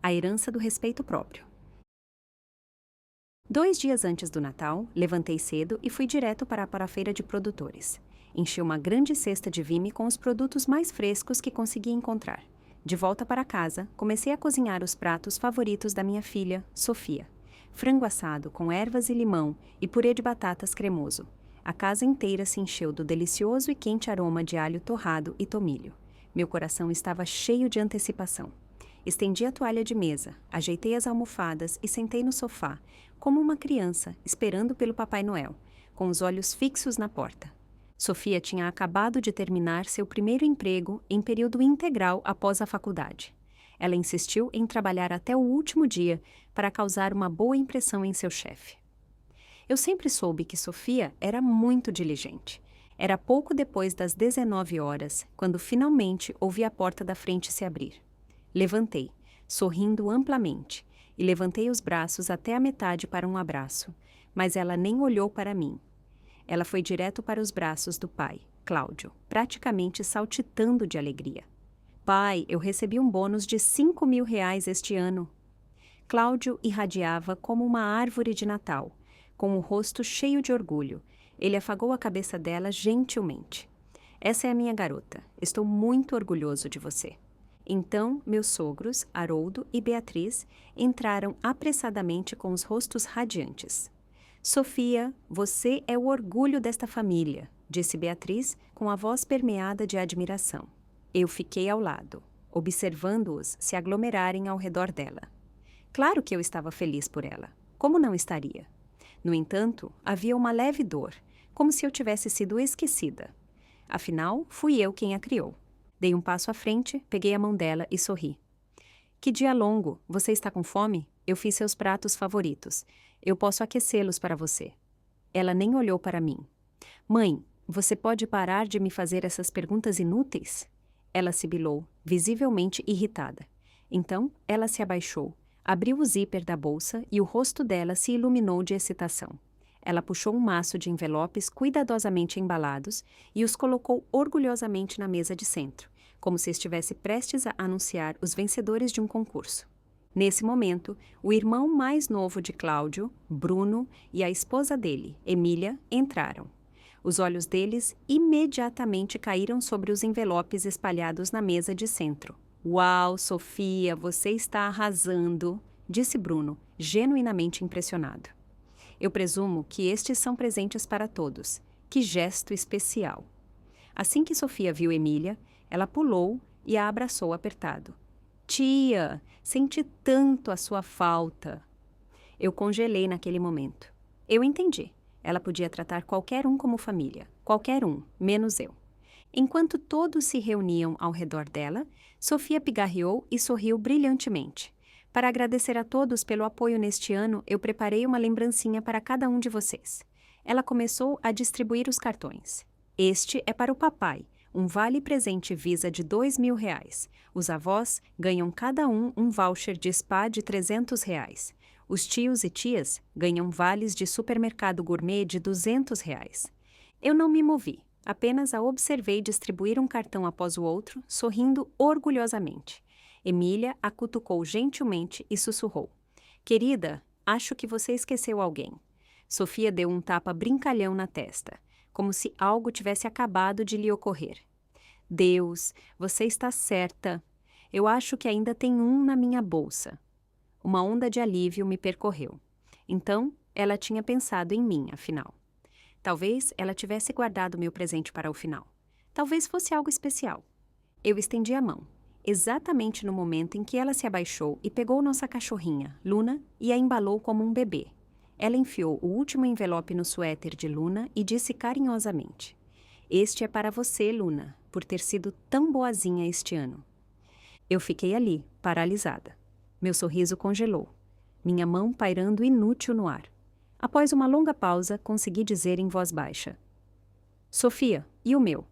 A herança do respeito próprio. 2 dias antes do Natal, levantei cedo e fui direto para a feira de produtores. Enchi uma grande cesta de vime com os produtos mais frescos que consegui encontrar. De volta para casa, comecei a cozinhar os pratos favoritos da minha filha, Sofia. Frango assado com ervas e limão e purê de batatas cremoso. A casa inteira se encheu do delicioso e quente aroma de alho torrado e tomilho. Meu coração estava cheio de antecipação. Estendi a toalha de mesa, ajeitei as almofadas e sentei no sofá, como uma criança, esperando pelo Papai Noel, com os olhos fixos na porta. Sofia tinha acabado de terminar seu primeiro emprego em período integral após a faculdade. Ela insistiu em trabalhar até o último dia para causar uma boa impressão em seu chefe. Eu sempre soube que Sofia era muito diligente. Era pouco depois das 19 horas, quando finalmente ouvi a porta da frente se abrir. Levantei, sorrindo amplamente, e levantei os braços até a metade para um abraço, mas ela nem olhou para mim. Ela foi direto para os braços do pai, Cláudio, praticamente saltitando de alegria. Pai, eu recebi um bônus de R$ 5.000 este ano. Cláudio irradiava como uma árvore de Natal, com o rosto cheio de orgulho. Ele afagou a cabeça dela gentilmente. Essa é a minha garota. Estou muito orgulhoso de você. Então, meus sogros, Haroldo e Beatriz, entraram apressadamente com os rostos radiantes. Sofia, você é o orgulho desta família, disse Beatriz com a voz permeada de admiração. Eu fiquei ao lado, observando-os se aglomerarem ao redor dela. Claro que eu estava feliz por ela. Como não estaria? No entanto, havia uma leve dor, como se eu tivesse sido esquecida. Afinal, fui eu quem a criou. Dei um passo à frente, peguei a mão dela e sorri. Que dia longo! Você está com fome? Eu fiz seus pratos favoritos. Eu posso aquecê-los para você. Ela nem olhou para mim. Mãe, você pode parar de me fazer essas perguntas inúteis? Ela sibilou, visivelmente irritada. Então, ela se abaixou, abriu o zíper da bolsa e o rosto dela se iluminou de excitação. Ela puxou um maço de envelopes cuidadosamente embalados e os colocou orgulhosamente na mesa de centro, como se estivesse prestes a anunciar os vencedores de um concurso. Nesse momento, o irmão mais novo de Cláudio, Bruno, e a esposa dele, Emília, entraram. Os olhos deles imediatamente caíram sobre os envelopes espalhados na mesa de centro. Uau, Sofia, você está arrasando, disse Bruno, genuinamente impressionado. Eu presumo que estes são presentes para todos. Que gesto especial! Assim que Sofia viu Emília, ela pulou e a abraçou apertado. Tia, senti tanto a sua falta. Eu congelei naquele momento. Eu entendi. Ela podia tratar qualquer um como família. Qualquer um, menos eu. Enquanto todos se reuniam ao redor dela, Sofia pigarreou e sorriu brilhantemente. Para agradecer a todos pelo apoio neste ano, eu preparei uma lembrancinha para cada um de vocês. Ela começou a distribuir os cartões. Este é para o papai, um vale-presente Visa de R$ 2.000. Os avós ganham cada um voucher de spa de R$ 300. Os tios e tias ganham vales de supermercado gourmet de R$ 200. Eu não me movi, apenas a observei distribuir um cartão após o outro, sorrindo orgulhosamente. Emília a cutucou gentilmente e sussurrou. Querida, acho que você esqueceu alguém. Sofia deu um tapa brincalhão na testa, como se algo tivesse acabado de lhe ocorrer. Deus, você está certa. Eu acho que ainda tem um na minha bolsa. Uma onda de alívio me percorreu. Então, ela tinha pensado em mim, afinal. Talvez ela tivesse guardado meu presente para o final. Talvez fosse algo especial. Eu estendi a mão, exatamente no momento em que ela se abaixou e pegou nossa cachorrinha, Luna, e a embalou como um bebê. Ela enfiou o último envelope no suéter de Luna e disse carinhosamente: Este é para você, Luna, por ter sido tão boazinha este ano. Eu fiquei ali, paralisada. Meu sorriso congelou, minha mão pairando inútil no ar. Após uma longa pausa, consegui dizer em voz baixa: Sofia, e o meu?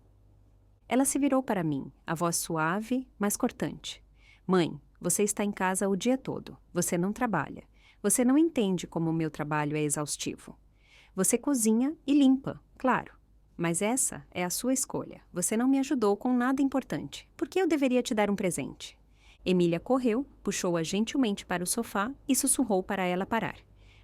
Ela se virou para mim, a voz suave, mas cortante. Mãe, você está em casa o dia todo. Você não trabalha. Você não entende como o meu trabalho é exaustivo. Você cozinha e limpa, claro. Mas essa é a sua escolha. Você não me ajudou com nada importante. Por que eu deveria te dar um presente? Emília correu, puxou-a gentilmente para o sofá e sussurrou para ela parar.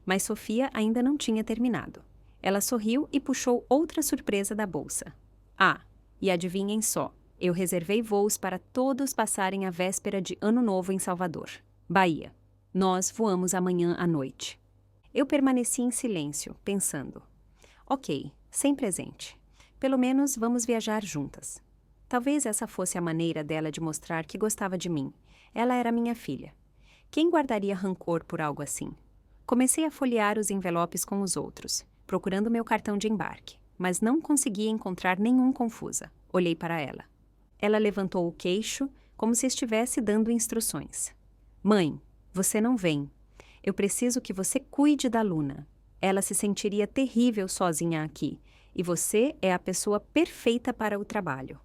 Mas Sofia ainda não tinha terminado. Ela sorriu e puxou outra surpresa da bolsa. Ah, e adivinhem só, eu reservei voos para todos passarem a véspera de Ano Novo em Salvador, Bahia. Nós voamos amanhã à noite. Eu permaneci em silêncio, pensando. Ok, sem presente. Pelo menos vamos viajar juntas. Talvez essa fosse a maneira dela de mostrar que gostava de mim. Ela era minha filha. Quem guardaria rancor por algo assim? Comecei a folhear os envelopes com os outros, procurando meu cartão de embarque, mas não conseguia encontrar nenhum confusa. Olhei para ela. Ela levantou o queixo, como se estivesse dando instruções. Mãe, você não vem. Eu preciso que você cuide da Luna. Ela se sentiria terrível sozinha aqui, e você é a pessoa perfeita para o trabalho.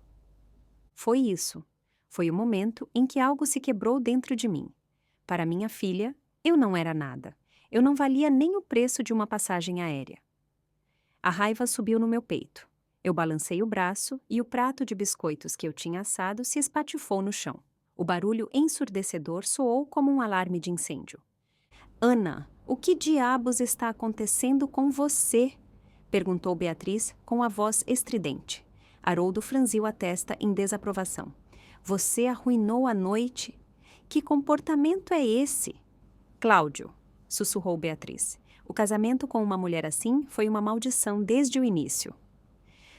Foi isso. Foi o momento em que algo se quebrou dentro de mim. Para minha filha, eu não era nada. Eu não valia nem o preço de uma passagem aérea. A raiva subiu no meu peito. Eu balancei o braço e o prato de biscoitos que eu tinha assado se espatifou no chão. O barulho ensurdecedor soou como um alarme de incêndio. Ana, o que diabos está acontecendo com você? Perguntou Beatriz com a voz estridente. Haroldo franziu a testa em desaprovação. Você arruinou a noite? Que comportamento é esse? Cláudio, sussurrou Beatriz. O casamento com uma mulher assim foi uma maldição desde o início.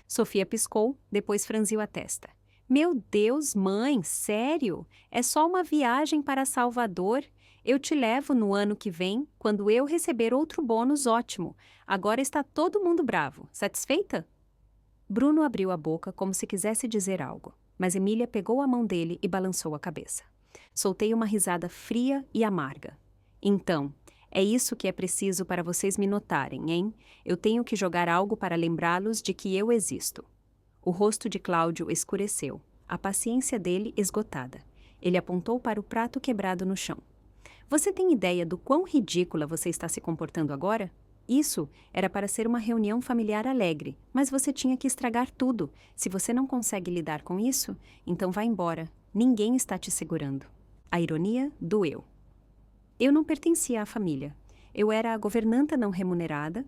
Sofia piscou, depois franziu a testa. Meu Deus, mãe, sério? É só uma viagem para Salvador. Eu te levo no ano que vem, quando eu receber outro bônus ótimo. Agora está todo mundo bravo. Satisfeita? Bruno abriu a boca como se quisesse dizer algo, mas Emília pegou a mão dele e balançou a cabeça. Soltei uma risada fria e amarga. Então, é isso que é preciso para vocês me notarem, hein? Eu tenho que jogar algo para lembrá-los de que eu existo. O rosto de Cláudio escureceu, a paciência dele esgotada. Ele apontou para o prato quebrado no chão. Você tem ideia do quão ridícula você está se comportando agora? Isso era para ser uma reunião familiar alegre, mas você tinha que estragar tudo. Se você não consegue lidar com isso, então vá embora. Ninguém está te segurando. A ironia doeu. Eu não pertencia à família. Eu era a governanta não remunerada,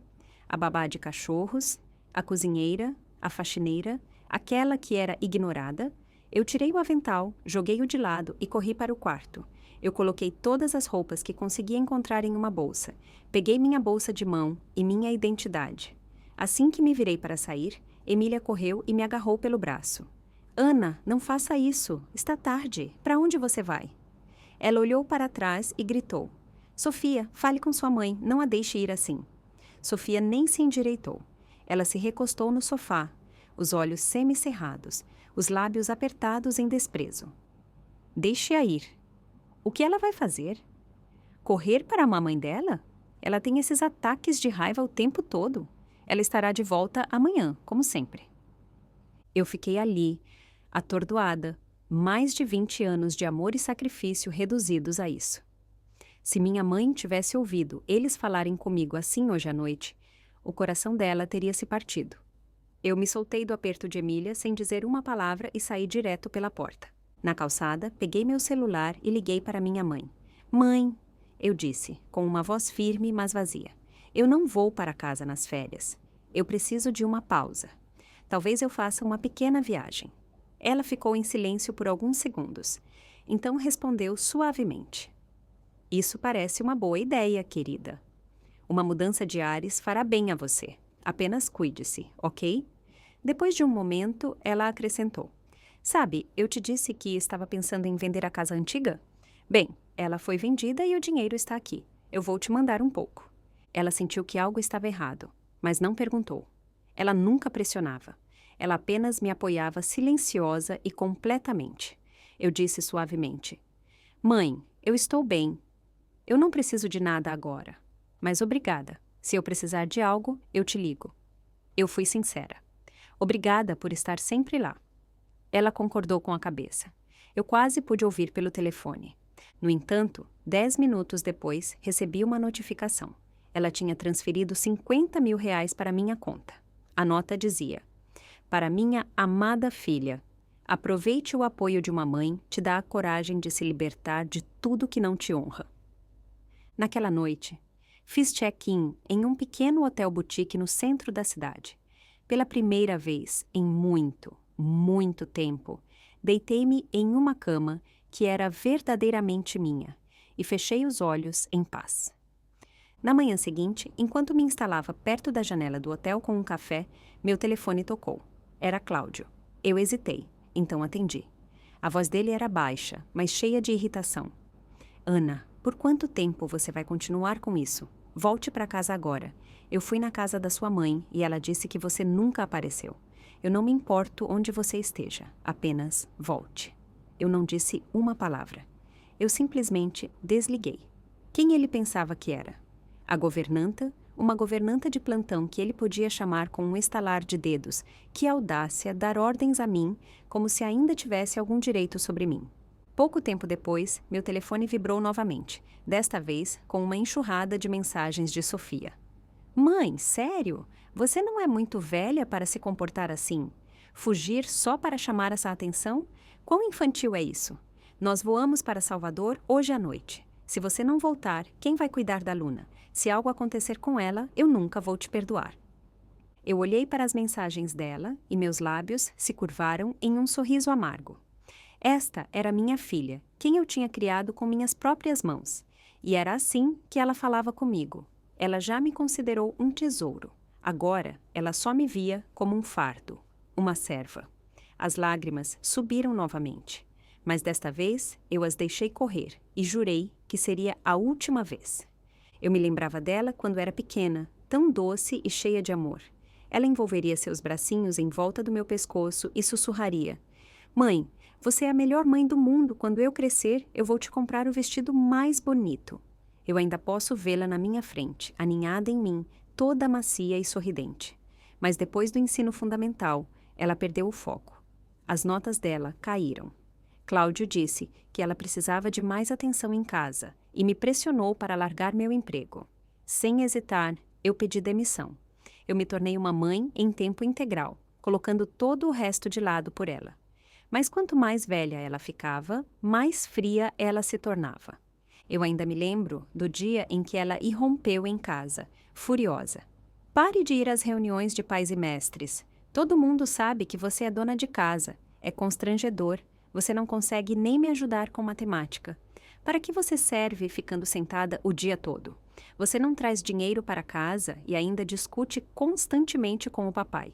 a babá de cachorros, a cozinheira, a faxineira, aquela que era ignorada. Eu tirei o avental, joguei-o de lado e corri para o quarto. Eu coloquei todas as roupas que conseguia encontrar em uma bolsa. Peguei minha bolsa de mão e minha identidade. Assim que me virei para sair, Emília correu e me agarrou pelo braço. Ana, não faça isso. Está tarde. Para onde você vai? Ela olhou para trás e gritou. Sofia, fale com sua mãe. Não a deixe ir assim. Sofia nem se endireitou. Ela se recostou no sofá, os olhos semicerrados, os lábios apertados em desprezo. Deixe-a ir. O que ela vai fazer? Correr para a mamãe dela? Ela tem esses ataques de raiva o tempo todo. Ela estará de volta amanhã, como sempre. Eu fiquei ali, atordoada, mais de 20 anos de amor e sacrifício reduzidos a isso. Se minha mãe tivesse ouvido eles falarem comigo assim hoje à noite, o coração dela teria se partido. Eu me soltei do aperto de Emília sem dizer uma palavra e saí direto pela porta. Na calçada, peguei meu celular e liguei para minha mãe. Mãe, eu disse, com uma voz firme, mas vazia. Eu não vou para casa nas férias. Eu preciso de uma pausa. Talvez eu faça uma pequena viagem. Ela ficou em silêncio por alguns segundos. Então respondeu suavemente. Isso parece uma boa ideia, querida. Uma mudança de ares fará bem a você. Apenas cuide-se, ok? Depois de um momento, ela acrescentou. Sabe, eu te disse que estava pensando em vender a casa antiga? Bem, ela foi vendida e o dinheiro está aqui. Eu vou te mandar um pouco. Ela sentiu que algo estava errado, mas não perguntou. Ela nunca pressionava. Ela apenas me apoiava silenciosa e completamente. Eu disse suavemente. Mãe, eu estou bem. Eu não preciso de nada agora. Mas obrigada. Se eu precisar de algo, eu te ligo. Eu fui sincera. Obrigada por estar sempre lá. Ela concordou com a cabeça. Eu quase pude ouvir pelo telefone. No entanto, 10 minutos depois, recebi uma notificação. Ela tinha transferido 50 mil reais para minha conta. A nota dizia: para minha amada filha, Aproveite o apoio de uma mãe, te dá a coragem de se libertar de tudo que não te honra. Naquela noite, fiz check-in em um pequeno hotel boutique no centro da cidade. Pela primeira vez em muito, muito tempo, deitei-me em uma cama que era verdadeiramente minha e fechei os olhos em paz. Na manhã seguinte, enquanto me instalava perto da janela do hotel com um café, meu telefone tocou. Era Cláudio. Eu hesitei, então atendi. A voz dele era baixa, mas cheia de irritação. Ana, por quanto tempo você vai continuar com isso? Volte para casa agora. Eu fui na casa da sua mãe e ela disse que você nunca apareceu. Eu não me importo onde você esteja, apenas volte. Eu não disse uma palavra. Eu simplesmente desliguei. Quem ele pensava que era? A governanta? Uma governanta de plantão que ele podia chamar com um estalar de dedos. Que audácia dar ordens a mim, como se ainda tivesse algum direito sobre mim. Pouco tempo depois, meu telefone vibrou novamente, desta vez com uma enxurrada de mensagens de Sofia. Mãe, sério? Você não é muito velha para se comportar assim? Fugir só para chamar essa atenção? Quão infantil é isso? Nós voamos para Salvador hoje à noite. Se você não voltar, quem vai cuidar da Luna? Se algo acontecer com ela, eu nunca vou te perdoar. Eu olhei para as mensagens dela e meus lábios se curvaram em um sorriso amargo. Esta era minha filha, quem eu tinha criado com minhas próprias mãos. E era assim que ela falava comigo. Ela já me considerou um tesouro. Agora, ela só me via como um fardo, uma serva. As lágrimas subiram novamente. Mas desta vez, eu as deixei correr e jurei que seria a última vez. Eu me lembrava dela quando era pequena, tão doce e cheia de amor. Ela envolveria seus bracinhos em volta do meu pescoço e sussurraria: Mãe, você é a melhor mãe do mundo. Quando eu crescer, eu vou te comprar o vestido mais bonito. Eu ainda posso vê-la na minha frente, aninhada em mim, toda macia e sorridente. Mas depois do ensino fundamental, ela perdeu o foco. As notas dela caíram. Cláudio disse que ela precisava de mais atenção em casa e me pressionou para largar meu emprego. Sem hesitar, eu pedi demissão. Eu me tornei uma mãe em tempo integral, colocando todo o resto de lado por ela. Mas quanto mais velha ela ficava, mais fria ela se tornava. Eu ainda me lembro do dia em que ela irrompeu em casa, furiosa. Pare de ir às reuniões de pais e mestres. Todo mundo sabe que você é dona de casa. É constrangedor. Você não consegue nem me ajudar com matemática. Para que você serve ficando sentada o dia todo? Você não traz dinheiro para casa e ainda discute constantemente com o papai.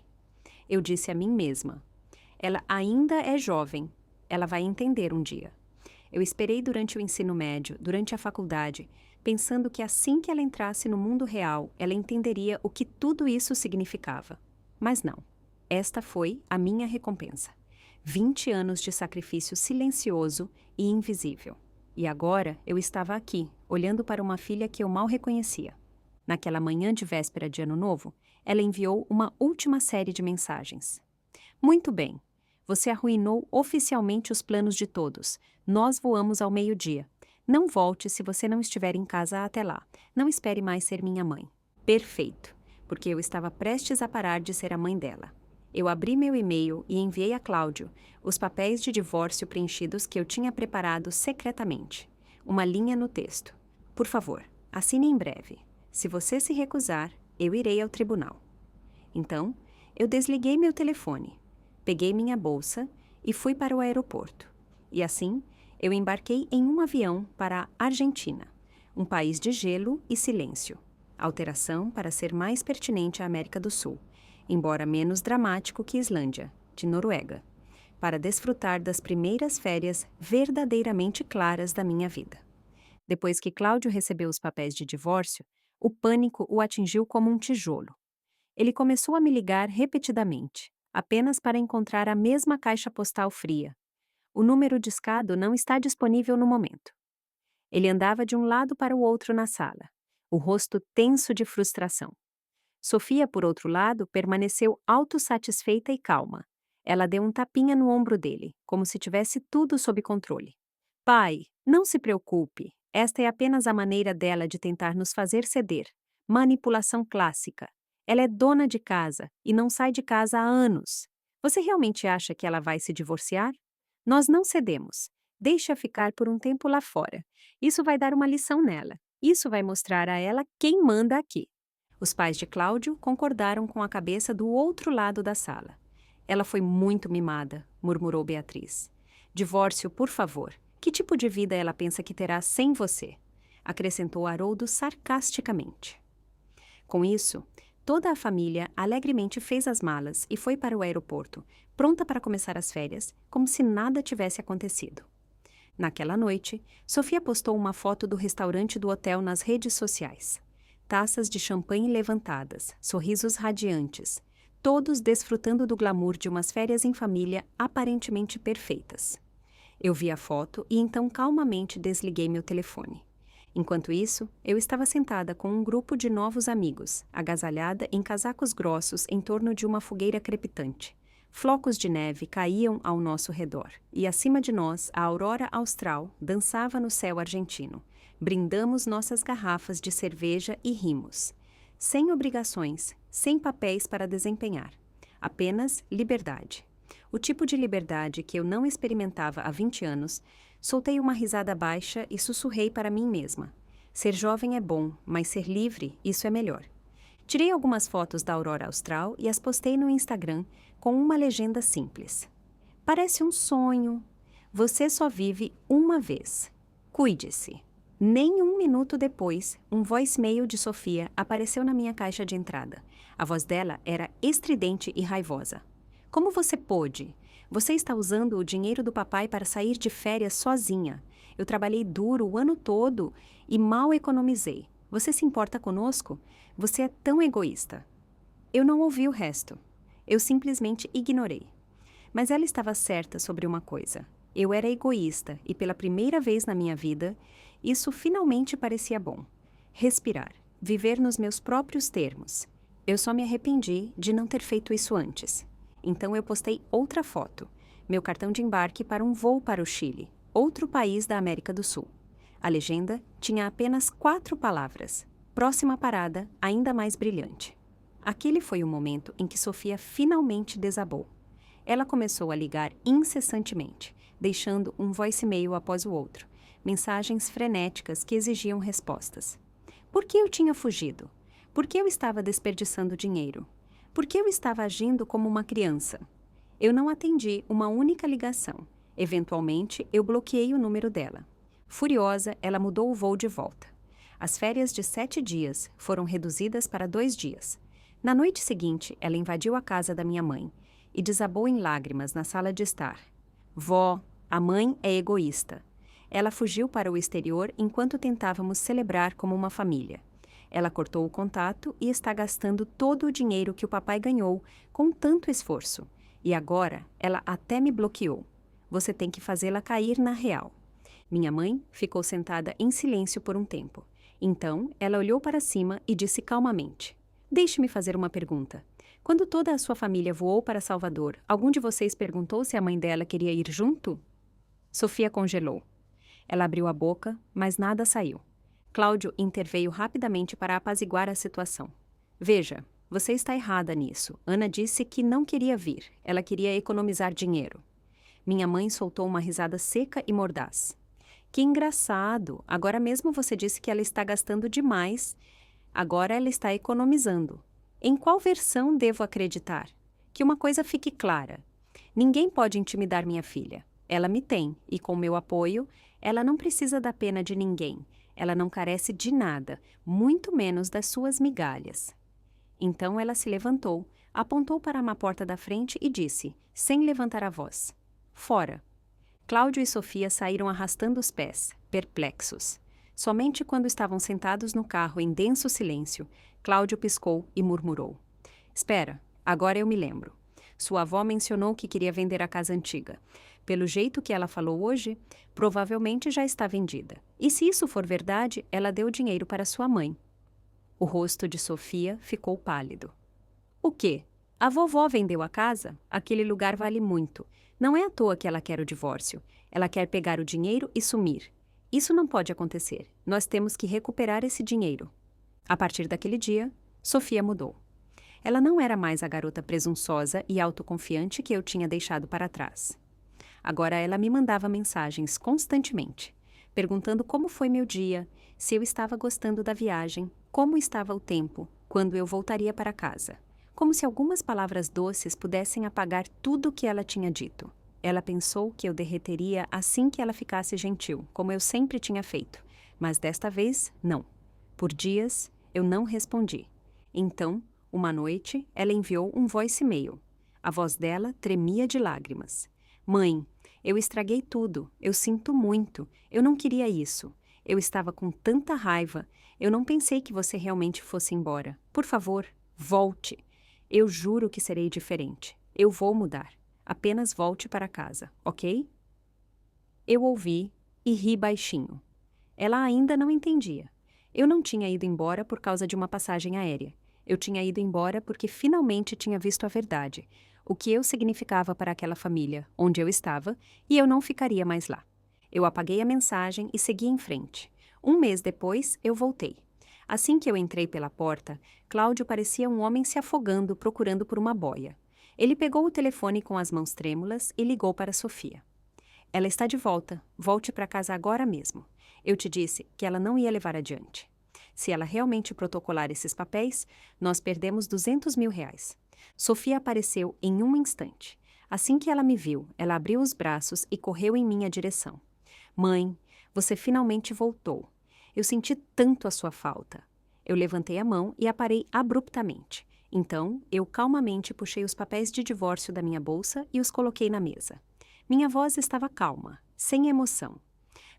Eu disse a mim mesma: ela ainda é jovem. Ela vai entender um dia. Eu esperei durante o ensino médio, durante a faculdade, pensando que assim que ela entrasse no mundo real, ela entenderia o que tudo isso significava. Mas não. Esta foi a minha recompensa. 20 anos de sacrifício silencioso e invisível. E agora eu estava aqui, olhando para uma filha que eu mal reconhecia. Naquela manhã de véspera de Ano Novo, ela enviou uma última série de mensagens. Muito bem. Você arruinou oficialmente os planos de todos. Nós voamos ao meio-dia. Não volte se você não estiver em casa até lá. Não espere mais ser minha mãe. Perfeito, porque eu estava prestes a parar de ser a mãe dela. Eu abri meu e-mail e enviei a Cláudio os papéis de divórcio preenchidos que eu tinha preparado secretamente. Uma linha no texto. Por favor, assine em breve. Se você se recusar, eu irei ao tribunal. Então, eu desliguei meu telefone, peguei minha bolsa e fui para o aeroporto. E assim, eu embarquei em um avião para a Argentina, um país de gelo e silêncio. Alteração para ser mais pertinente à América do Sul, embora menos dramático que Islândia, de Noruega, para desfrutar das primeiras férias verdadeiramente claras da minha vida. Depois que Cláudio recebeu os papéis de divórcio, o pânico o atingiu como um tijolo. Ele começou a me ligar repetidamente, apenas para encontrar a mesma caixa postal fria. O número discado não está disponível no momento. Ele andava de um lado para o outro na sala, o rosto tenso de frustração. Sofia, por outro lado, permaneceu autossatisfeita e calma. Ela deu um tapinha no ombro dele, como se tivesse tudo sob controle. Pai, não se preocupe. Esta é apenas a maneira dela de tentar nos fazer ceder. Manipulação clássica. Ela é dona de casa e não sai de casa há anos. Você realmente acha que ela vai se divorciar? Nós não cedemos. Deixe-a ficar por um tempo lá fora. Isso vai dar uma lição nela. Isso vai mostrar a ela quem manda aqui. Os pais de Cláudio concordaram com a cabeça do outro lado da sala. Ela foi muito mimada, murmurou Beatriz. Divórcio, por favor. Que tipo de vida ela pensa que terá sem você? Acrescentou Haroldo sarcasticamente. Com isso, toda a família alegremente fez as malas e foi para o aeroporto, pronta para começar as férias, como se nada tivesse acontecido. Naquela noite, Sofia postou uma foto do restaurante do hotel nas redes sociais. Taças de champanhe levantadas, sorrisos radiantes, todos desfrutando do glamour de umas férias em família aparentemente perfeitas. Eu vi a foto e então calmamente desliguei meu telefone. Enquanto isso, eu estava sentada com um grupo de novos amigos, agasalhada em casacos grossos em torno de uma fogueira crepitante. Flocos de neve caíam ao nosso redor, e acima de nós a aurora austral dançava no céu argentino. Brindamos nossas garrafas de cerveja e rimos. Sem obrigações, sem papéis para desempenhar. Apenas liberdade. O tipo de liberdade que eu não experimentava há 20 anos, soltei uma risada baixa e sussurrei para mim mesma. Ser jovem é bom, mas ser livre, isso é melhor. Tirei algumas fotos da aurora austral e as postei no Instagram com uma legenda simples. Parece um sonho. Você só vive uma vez. Cuide-se. Nem um minuto depois, um voicemail de Sofia apareceu na minha caixa de entrada. A voz dela era estridente e raivosa. Como você pôde? Você está usando o dinheiro do papai para sair de férias sozinha. Eu trabalhei duro o ano todo e mal economizei. Você se importa conosco? Você é tão egoísta. Eu não ouvi o resto. Eu simplesmente ignorei. Mas ela estava certa sobre uma coisa. Eu era egoísta e pela primeira vez na minha vida, isso finalmente parecia bom. Respirar. Viver nos meus próprios termos. Eu só me arrependi de não ter feito isso antes. Então eu postei outra foto. Meu cartão de embarque para um voo para o Chile, outro país da América do Sul. A legenda tinha apenas 4 palavras. Próxima parada, ainda mais brilhante. Aquele foi o momento em que Sofia finalmente desabou. Ela começou a ligar incessantemente, deixando um voicemail após o outro, mensagens frenéticas que exigiam respostas. Por que eu tinha fugido? Por que eu estava desperdiçando dinheiro? Por que eu estava agindo como uma criança? Eu não atendi uma única ligação. Eventualmente, eu bloqueei o número dela. Furiosa, ela mudou o voo de volta. As férias de 7 dias foram reduzidas para 2 dias. Na noite seguinte, ela invadiu a casa da minha mãe e desabou em lágrimas na sala de estar. Vó, a mãe é egoísta. Ela fugiu para o exterior enquanto tentávamos celebrar como uma família. Ela cortou o contato e está gastando todo o dinheiro que o papai ganhou com tanto esforço. E agora, ela até me bloqueou. Você tem que fazê-la cair na real. Minha mãe ficou sentada em silêncio por um tempo. Então, ela olhou para cima e disse calmamente: Deixe-me fazer uma pergunta. Quando toda a sua família voou para Salvador, algum de vocês perguntou se a mãe dela queria ir junto? Sofia congelou. Ela abriu a boca, mas nada saiu. Cláudio interveio rapidamente para apaziguar a situação. Veja, você está errada nisso. Ana disse que não queria vir. Ela queria economizar dinheiro. Minha mãe soltou uma risada seca e mordaz. Que engraçado! Agora mesmo você disse que ela está gastando demais. Agora ela está economizando. Em qual versão devo acreditar? Que uma coisa fique clara. Ninguém pode intimidar minha filha. Ela me tem, e com meu apoio, ela não precisa da pena de ninguém. Ela não carece de nada, muito menos das suas migalhas. Então ela se levantou, apontou para uma porta da frente e disse, sem levantar a voz: Fora! Cláudio e Sofia saíram arrastando os pés, perplexos. Somente quando estavam sentados no carro em denso silêncio, Cláudio piscou e murmurou: Espera, agora eu me lembro. Sua avó mencionou que queria vender a casa antiga. Pelo jeito que ela falou hoje, provavelmente já está vendida. E se isso for verdade, ela deu dinheiro para sua mãe. O rosto de Sofia ficou pálido. O quê? A vovó vendeu a casa? Aquele lugar vale muito. Não é à toa que ela quer o divórcio. Ela quer pegar o dinheiro e sumir. Isso não pode acontecer. Nós temos que recuperar esse dinheiro. A partir daquele dia, Sofia mudou. Ela não era mais a garota presunçosa e autoconfiante que eu tinha deixado para trás. Agora ela me mandava mensagens constantemente, perguntando como foi meu dia, se eu estava gostando da viagem, como estava o tempo, quando eu voltaria para casa. Como se algumas palavras doces pudessem apagar tudo o que ela tinha dito. Ela pensou que eu derreteria assim que ela ficasse gentil, como eu sempre tinha feito, mas desta vez, não. Por dias, eu não respondi. Então, uma noite, ela enviou um voicemail. A voz dela tremia de lágrimas. Mãe, eu estraguei tudo. Eu sinto muito. Eu não queria isso. Eu estava com tanta raiva. Eu não pensei que você realmente fosse embora. Por favor, volte. Eu juro que serei diferente. Eu vou mudar. Apenas volte para casa, ok? Eu ouvi e ri baixinho. Ela ainda não entendia. Eu não tinha ido embora por causa de uma passagem aérea. Eu tinha ido embora porque finalmente tinha visto a verdade, o que eu significava para aquela família, onde eu estava, e eu não ficaria mais lá. Eu apaguei a mensagem e segui em frente. Um mês depois, eu voltei. Assim que eu entrei pela porta, Cláudio parecia um homem se afogando procurando por uma boia. Ele pegou o telefone com as mãos trêmulas e ligou para Sofia. Ela está de volta. Volte para casa agora mesmo. Eu te disse que ela não ia levar adiante. Se ela realmente protocolar esses papéis, nós perdemos R$ 200.000. Sofia apareceu em um instante. Assim que ela me viu, ela abriu os braços e correu em minha direção. Mãe, você finalmente voltou. Eu senti tanto a sua falta. Eu levantei a mão e a parei abruptamente. Então, eu calmamente puxei os papéis de divórcio da minha bolsa e os coloquei na mesa. Minha voz estava calma, sem emoção.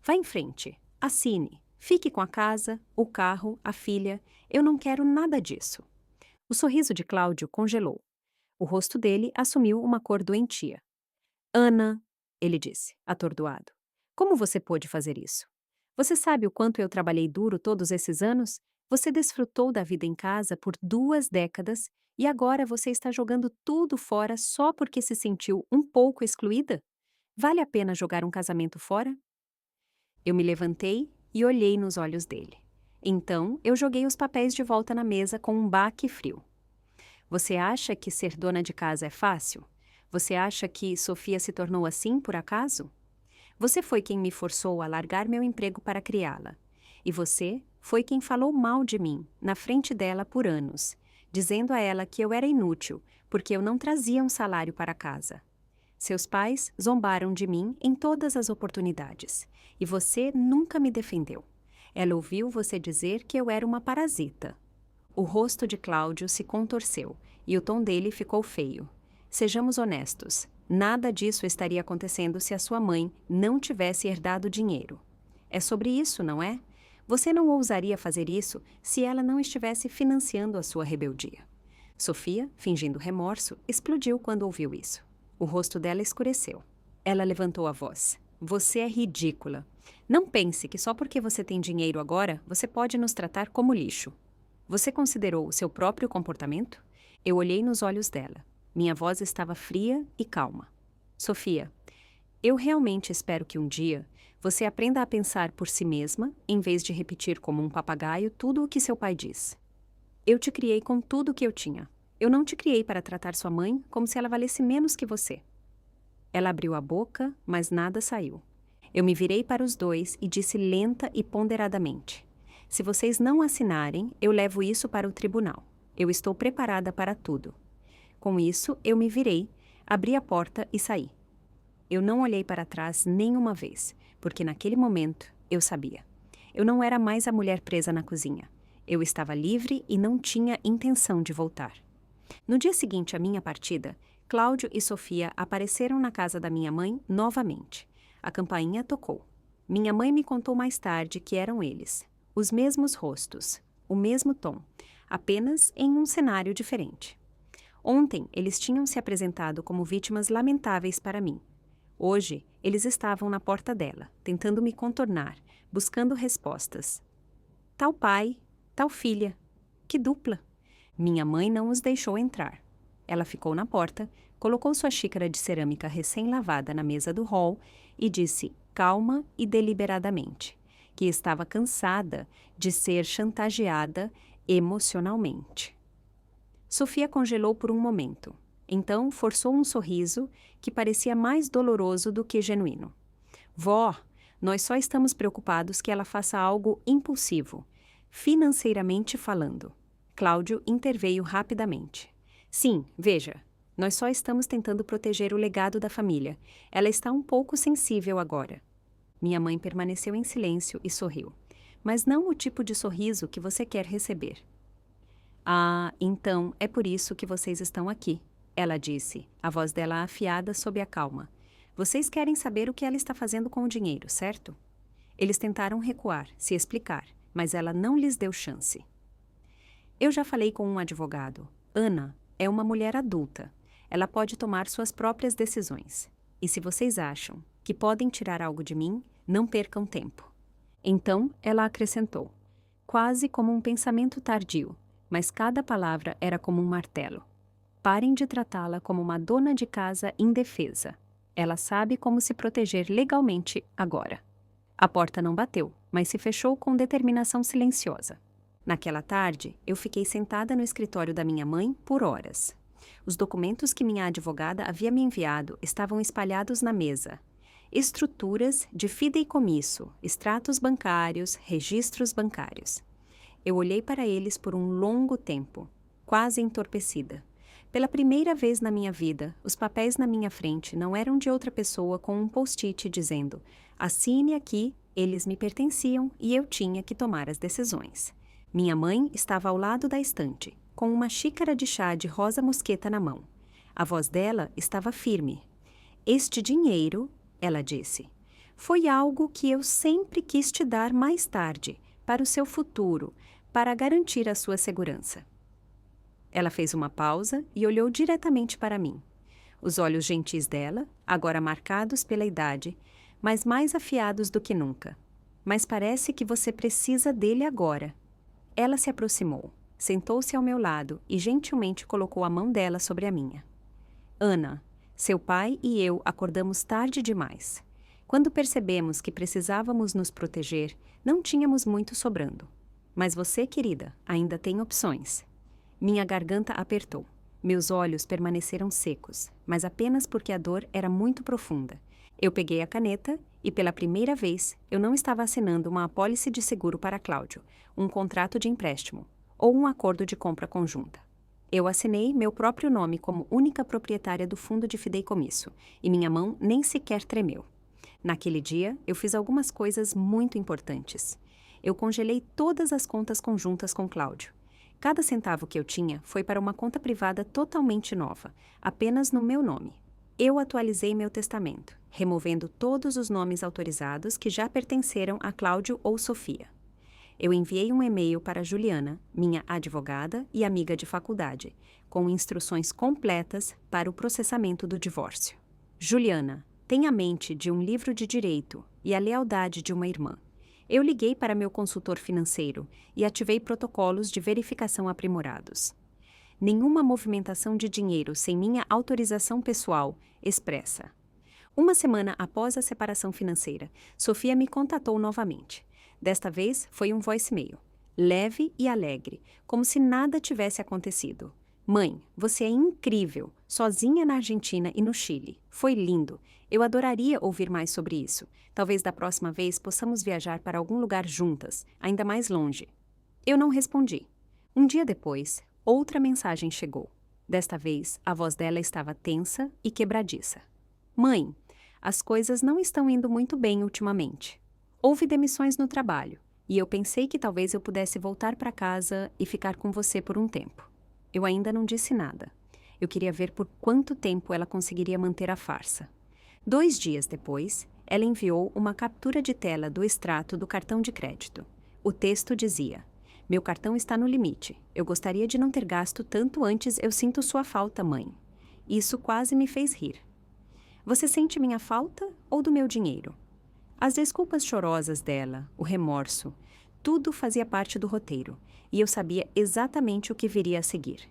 Vá em frente, assine, fique com a casa, o carro, a filha. Eu não quero nada disso. O sorriso de Cláudio congelou. O rosto dele assumiu uma cor doentia. Ana, ele disse, atordoado, como você pôde fazer isso? Você sabe o quanto eu trabalhei duro todos esses anos? Você desfrutou da vida em casa por 2 décadas e agora você está jogando tudo fora só porque se sentiu um pouco excluída? Vale a pena jogar um casamento fora? Eu me levantei e olhei nos olhos dele. Então, eu joguei os papéis de volta na mesa com um baque frio. Você acha que ser dona de casa é fácil? Você acha que Sofia se tornou assim por acaso? Você foi quem me forçou a largar meu emprego para criá-la. E você foi quem falou mal de mim, na frente dela por anos, dizendo a ela que eu era inútil, porque eu não trazia um salário para casa. Seus pais zombaram de mim em todas as oportunidades, e você nunca me defendeu. Ela ouviu você dizer que eu era uma parasita. O rosto de Cláudio se contorceu, e o tom dele ficou feio. Sejamos honestos, nada disso estaria acontecendo se a sua mãe não tivesse herdado dinheiro. É sobre isso, não é? Você não ousaria fazer isso se ela não estivesse financiando a sua rebeldia. Sofia, fingindo remorso, explodiu quando ouviu isso. O rosto dela escureceu. Ela levantou a voz. Você é ridícula. Não pense que só porque você tem dinheiro agora, você pode nos tratar como lixo. Você considerou o seu próprio comportamento? Eu olhei nos olhos dela. Minha voz estava fria e calma. Sofia, eu realmente espero que um dia você aprenda a pensar por si mesma, em vez de repetir como um papagaio tudo o que seu pai diz. Eu te criei com tudo o que eu tinha. Eu não te criei para tratar sua mãe como se ela valesse menos que você. Ela abriu a boca, mas nada saiu. Eu me virei para os dois e disse lenta e ponderadamente. Se vocês não assinarem, eu levo isso para o tribunal. Eu estou preparada para tudo. Com isso, eu me virei, abri a porta e saí. Eu não olhei para trás nenhuma vez, porque naquele momento eu sabia. Eu não era mais a mulher presa na cozinha. Eu estava livre e não tinha intenção de voltar. No dia seguinte à minha partida, Cláudio e Sofia apareceram na casa da minha mãe novamente. A campainha tocou. Minha mãe me contou mais tarde que eram eles. Os mesmos rostos, o mesmo tom, apenas em um cenário diferente. Ontem, eles tinham se apresentado como vítimas lamentáveis para mim. Hoje, eles estavam na porta dela, tentando me contornar, buscando respostas. Tal pai, tal filha. Que dupla! Minha mãe não os deixou entrar. Ela ficou na porta, colocou sua xícara de cerâmica recém-lavada na mesa do hall e disse, calma e deliberadamente, que estava cansada de ser chantageada emocionalmente. Sofia congelou por um momento. Então, forçou um sorriso que parecia mais doloroso do que genuíno. Vó, nós só estamos preocupados que ela faça algo impulsivo, financeiramente falando. Cláudio interveio rapidamente. Sim, veja, nós só estamos tentando proteger o legado da família. Ela está um pouco sensível agora. Minha mãe permaneceu em silêncio e sorriu. Mas não o tipo de sorriso que você quer receber. Ah, então é por isso que vocês estão aqui, ela disse, a voz dela afiada sob a calma. Vocês querem saber o que ela está fazendo com o dinheiro, certo? Eles tentaram recuar, se explicar, mas ela não lhes deu chance. Eu já falei com um advogado. Ana é uma mulher adulta. Ela pode tomar suas próprias decisões. E se vocês acham que podem tirar algo de mim, não percam tempo. Então, ela acrescentou, quase como um pensamento tardio, mas cada palavra era como um martelo. Parem de tratá-la como uma dona de casa indefesa. Ela sabe como se proteger legalmente agora. A porta não bateu, mas se fechou com determinação silenciosa. Naquela tarde, eu fiquei sentada no escritório da minha mãe por horas. Os documentos que minha advogada havia me enviado estavam espalhados na mesa. Estruturas de fideicomisso, extratos bancários, registros bancários. Eu olhei para eles por um longo tempo, quase entorpecida. Pela primeira vez na minha vida, os papéis na minha frente não eram de outra pessoa com um post-it dizendo: assine aqui, eles me pertenciam e eu tinha que tomar as decisões. Minha mãe estava ao lado da estante, com uma xícara de chá de rosa mosqueta na mão. A voz dela estava firme. Este dinheiro, ela disse, foi algo que eu sempre quis te dar mais tarde, para o seu futuro, para garantir a sua segurança. Ela fez uma pausa e olhou diretamente para mim. Os olhos gentis dela, agora marcados pela idade, mas mais afiados do que nunca. Mas parece que você precisa dele agora. Ela se aproximou, sentou-se ao meu lado e gentilmente colocou a mão dela sobre a minha. Ana, seu pai e eu acordamos tarde demais. Quando percebemos que precisávamos nos proteger, não tínhamos muito sobrando. Mas você, querida, ainda tem opções. Minha garganta apertou. Meus olhos permaneceram secos, mas apenas porque a dor era muito profunda. Eu peguei a caneta e, pela primeira vez, eu não estava assinando uma apólice de seguro para Cláudio, um contrato de empréstimo ou um acordo de compra conjunta. Eu assinei meu próprio nome como única proprietária do fundo de fideicomisso e minha mão nem sequer tremeu. Naquele dia, eu fiz algumas coisas muito importantes. Eu congelei todas as contas conjuntas com Cláudio. Cada centavo que eu tinha foi para uma conta privada totalmente nova, apenas no meu nome. Eu atualizei meu testamento, removendo todos os nomes autorizados que já pertenceram a Cláudio ou Sofia. Eu enviei um e-mail para Juliana, minha advogada e amiga de faculdade, com instruções completas para o processamento do divórcio. Juliana, tem a mente de um livro de direito e a lealdade de uma irmã. Eu liguei para meu consultor financeiro e ativei protocolos de verificação aprimorados. Nenhuma movimentação de dinheiro sem minha autorização pessoal expressa. Uma semana após a separação financeira, Sofia me contatou novamente. Desta vez foi um voicemail, leve e alegre, como se nada tivesse acontecido. Mãe, você é incrível, sozinha na Argentina e no Chile. Foi lindo. Eu adoraria ouvir mais sobre isso. Talvez da próxima vez possamos viajar para algum lugar juntas, ainda mais longe. Eu não respondi. Um dia depois, outra mensagem chegou. Desta vez, a voz dela estava tensa e quebradiça. Mãe, as coisas não estão indo muito bem ultimamente. Houve demissões no trabalho, e eu pensei que talvez eu pudesse voltar para casa e ficar com você por um tempo. Eu ainda não disse nada. Eu queria ver por quanto tempo ela conseguiria manter a farsa. 2 dias depois, ela enviou uma captura de tela do extrato do cartão de crédito. O texto dizia: meu cartão está no limite. Eu gostaria de não ter gasto tanto antes. Eu sinto sua falta, mãe. Isso quase me fez rir. Você sente minha falta ou do meu dinheiro? As desculpas chorosas dela, o remorso, tudo fazia parte do roteiro, e eu sabia exatamente o que viria a seguir.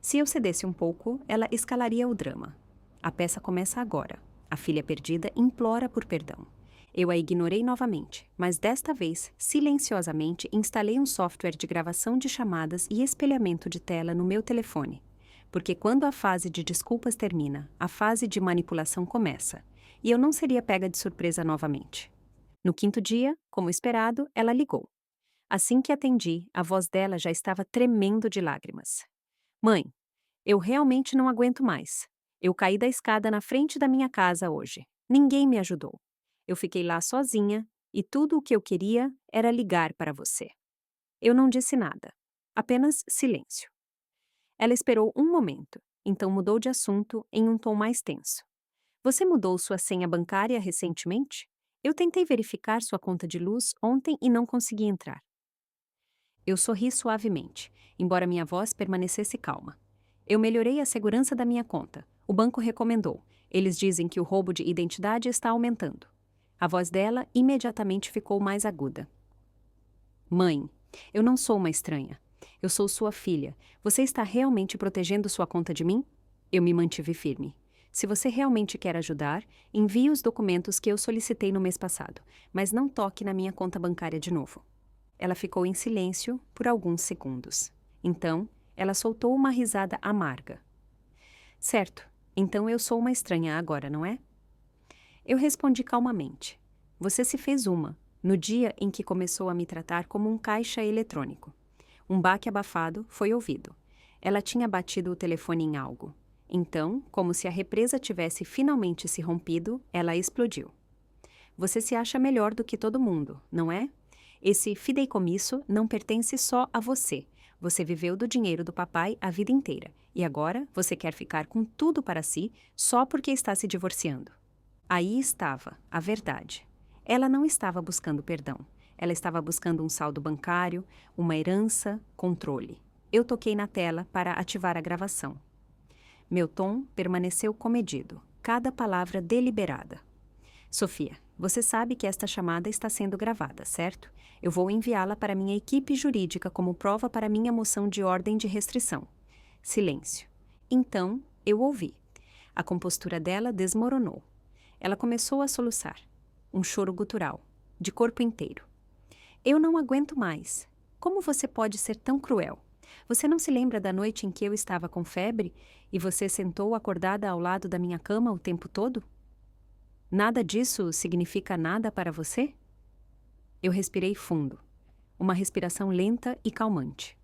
Se eu cedesse um pouco, ela escalaria o drama. A peça começa agora. A filha perdida implora por perdão. Eu a ignorei novamente, mas desta vez, silenciosamente, instalei um software de gravação de chamadas e espelhamento de tela no meu telefone. Porque quando a fase de desculpas termina, a fase de manipulação começa, e eu não seria pega de surpresa novamente. No quinto dia, como esperado, ela ligou. Assim que atendi, a voz dela já estava tremendo de lágrimas. Mãe, eu realmente não aguento mais. Eu caí da escada na frente da minha casa hoje. Ninguém me ajudou. Eu fiquei lá sozinha e tudo o que eu queria era ligar para você. Eu não disse nada, apenas silêncio. Ela esperou um momento, então mudou de assunto em um tom mais tenso. Você mudou sua senha bancária recentemente? Eu tentei verificar sua conta de luz ontem e não consegui entrar. Eu sorri suavemente, embora minha voz permanecesse calma. Eu melhorei a segurança da minha conta. O banco recomendou. Eles dizem que o roubo de identidade está aumentando. A voz dela imediatamente ficou mais aguda. Mãe, eu não sou uma estranha. Eu sou sua filha. Você está realmente protegendo sua conta de mim? Eu me mantive firme. Se você realmente quer ajudar, envie os documentos que eu solicitei no mês passado, mas não toque na minha conta bancária de novo. Ela ficou em silêncio por alguns segundos. Então, ela soltou uma risada amarga. Certo, então eu sou uma estranha agora, não é? Eu respondi calmamente. Você se fez uma, no dia em que começou a me tratar como um caixa eletrônico. Um baque abafado foi ouvido. Ela tinha batido o telefone em algo. Então, como se a represa tivesse finalmente se rompido, ela explodiu. Você se acha melhor do que todo mundo, não é? Esse fideicomisso não pertence só a você. Você viveu do dinheiro do papai a vida inteira, e agora você quer ficar com tudo para si só porque está se divorciando. Aí estava a verdade. Ela não estava buscando perdão. Ela estava buscando um saldo bancário, uma herança, controle. Eu toquei na tela para ativar a gravação. Meu tom permaneceu comedido, cada palavra deliberada. Sofia, você sabe que esta chamada está sendo gravada, certo? Eu vou enviá-la para minha equipe jurídica como prova para minha moção de ordem de restrição. Silêncio. Então, eu ouvi. A compostura dela desmoronou. Ela começou a soluçar. Um choro gutural, de corpo inteiro. Eu não aguento mais. Como você pode ser tão cruel? Você não se lembra da noite em que eu estava com febre e você sentou acordada ao lado da minha cama o tempo todo? Nada disso significa nada para você? Eu respirei fundo, uma respiração lenta e calmante.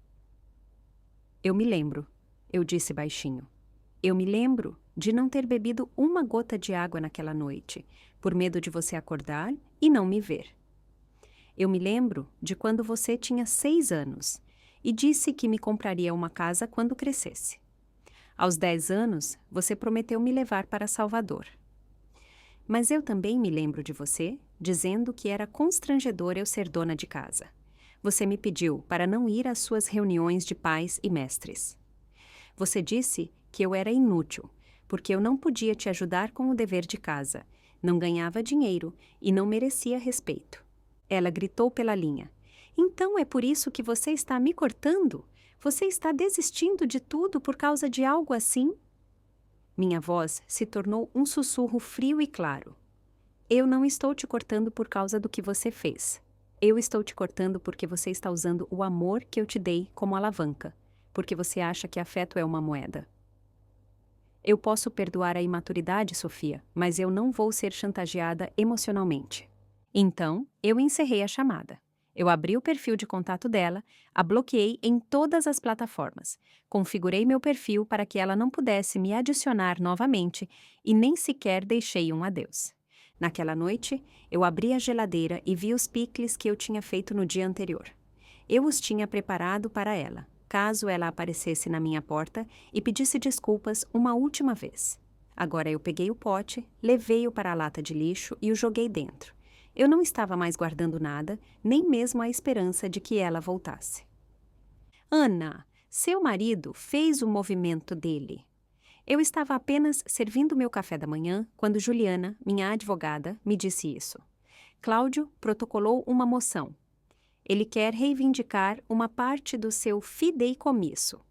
Eu me lembro, eu disse baixinho. Eu me lembro de não ter bebido uma gota de água naquela noite, por medo de você acordar e não me ver. Eu me lembro de quando você tinha 6 anos e disse que me compraria uma casa quando crescesse. Aos 10 anos, você prometeu me levar para Salvador. Mas eu também me lembro de você, dizendo que era constrangedor eu ser dona de casa. Você me pediu para não ir às suas reuniões de pais e mestres. Você disse que eu era inútil, porque eu não podia te ajudar com o dever de casa, não ganhava dinheiro e não merecia respeito. Ela gritou pela linha. Então é por isso que você está me cortando? Você está desistindo de tudo por causa de algo assim? Minha voz se tornou um sussurro frio e claro. Eu não estou te cortando por causa do que você fez. Eu estou te cortando porque você está usando o amor que eu te dei como alavanca, porque você acha que afeto é uma moeda. Eu posso perdoar a imaturidade, Sofia, mas eu não vou ser chantageada emocionalmente. Então, eu encerrei a chamada. Eu abri o perfil de contato dela, a bloqueei em todas as plataformas, configurei meu perfil para que ela não pudesse me adicionar novamente e nem sequer deixei um adeus. Naquela noite, eu abri a geladeira e vi os picles que eu tinha feito no dia anterior. Eu os tinha preparado para ela, caso ela aparecesse na minha porta e pedisse desculpas uma última vez. Agora eu peguei o pote, levei-o para a lata de lixo e o joguei dentro. Eu não estava mais guardando nada, nem mesmo a esperança de que ela voltasse. Ana, seu marido fez o movimento dele. Eu estava apenas servindo meu café da manhã quando Juliana, minha advogada, me disse isso. Cláudio protocolou uma moção. Ele quer reivindicar uma parte do seu fideicomisso.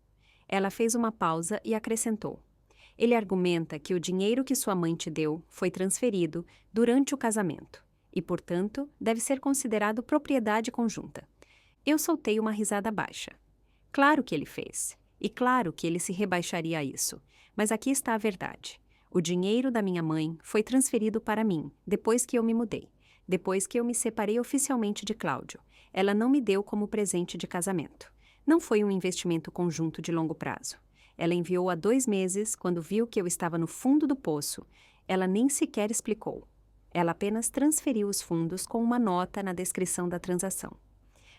Ela fez uma pausa e acrescentou. Ele argumenta que o dinheiro que sua mãe te deu foi transferido durante o casamento e, portanto, deve ser considerado propriedade conjunta. Eu soltei uma risada baixa. Claro que ele fez. E claro que ele se rebaixaria a isso. Mas aqui está a verdade. O dinheiro da minha mãe foi transferido para mim, depois que eu me mudei. Depois que eu me separei oficialmente de Cláudio. Ela não me deu como presente de casamento. Não foi um investimento conjunto de longo prazo. Ela enviou há 2 meses, quando viu que eu estava no fundo do poço. Ela nem sequer explicou. Ela apenas transferiu os fundos com uma nota na descrição da transação.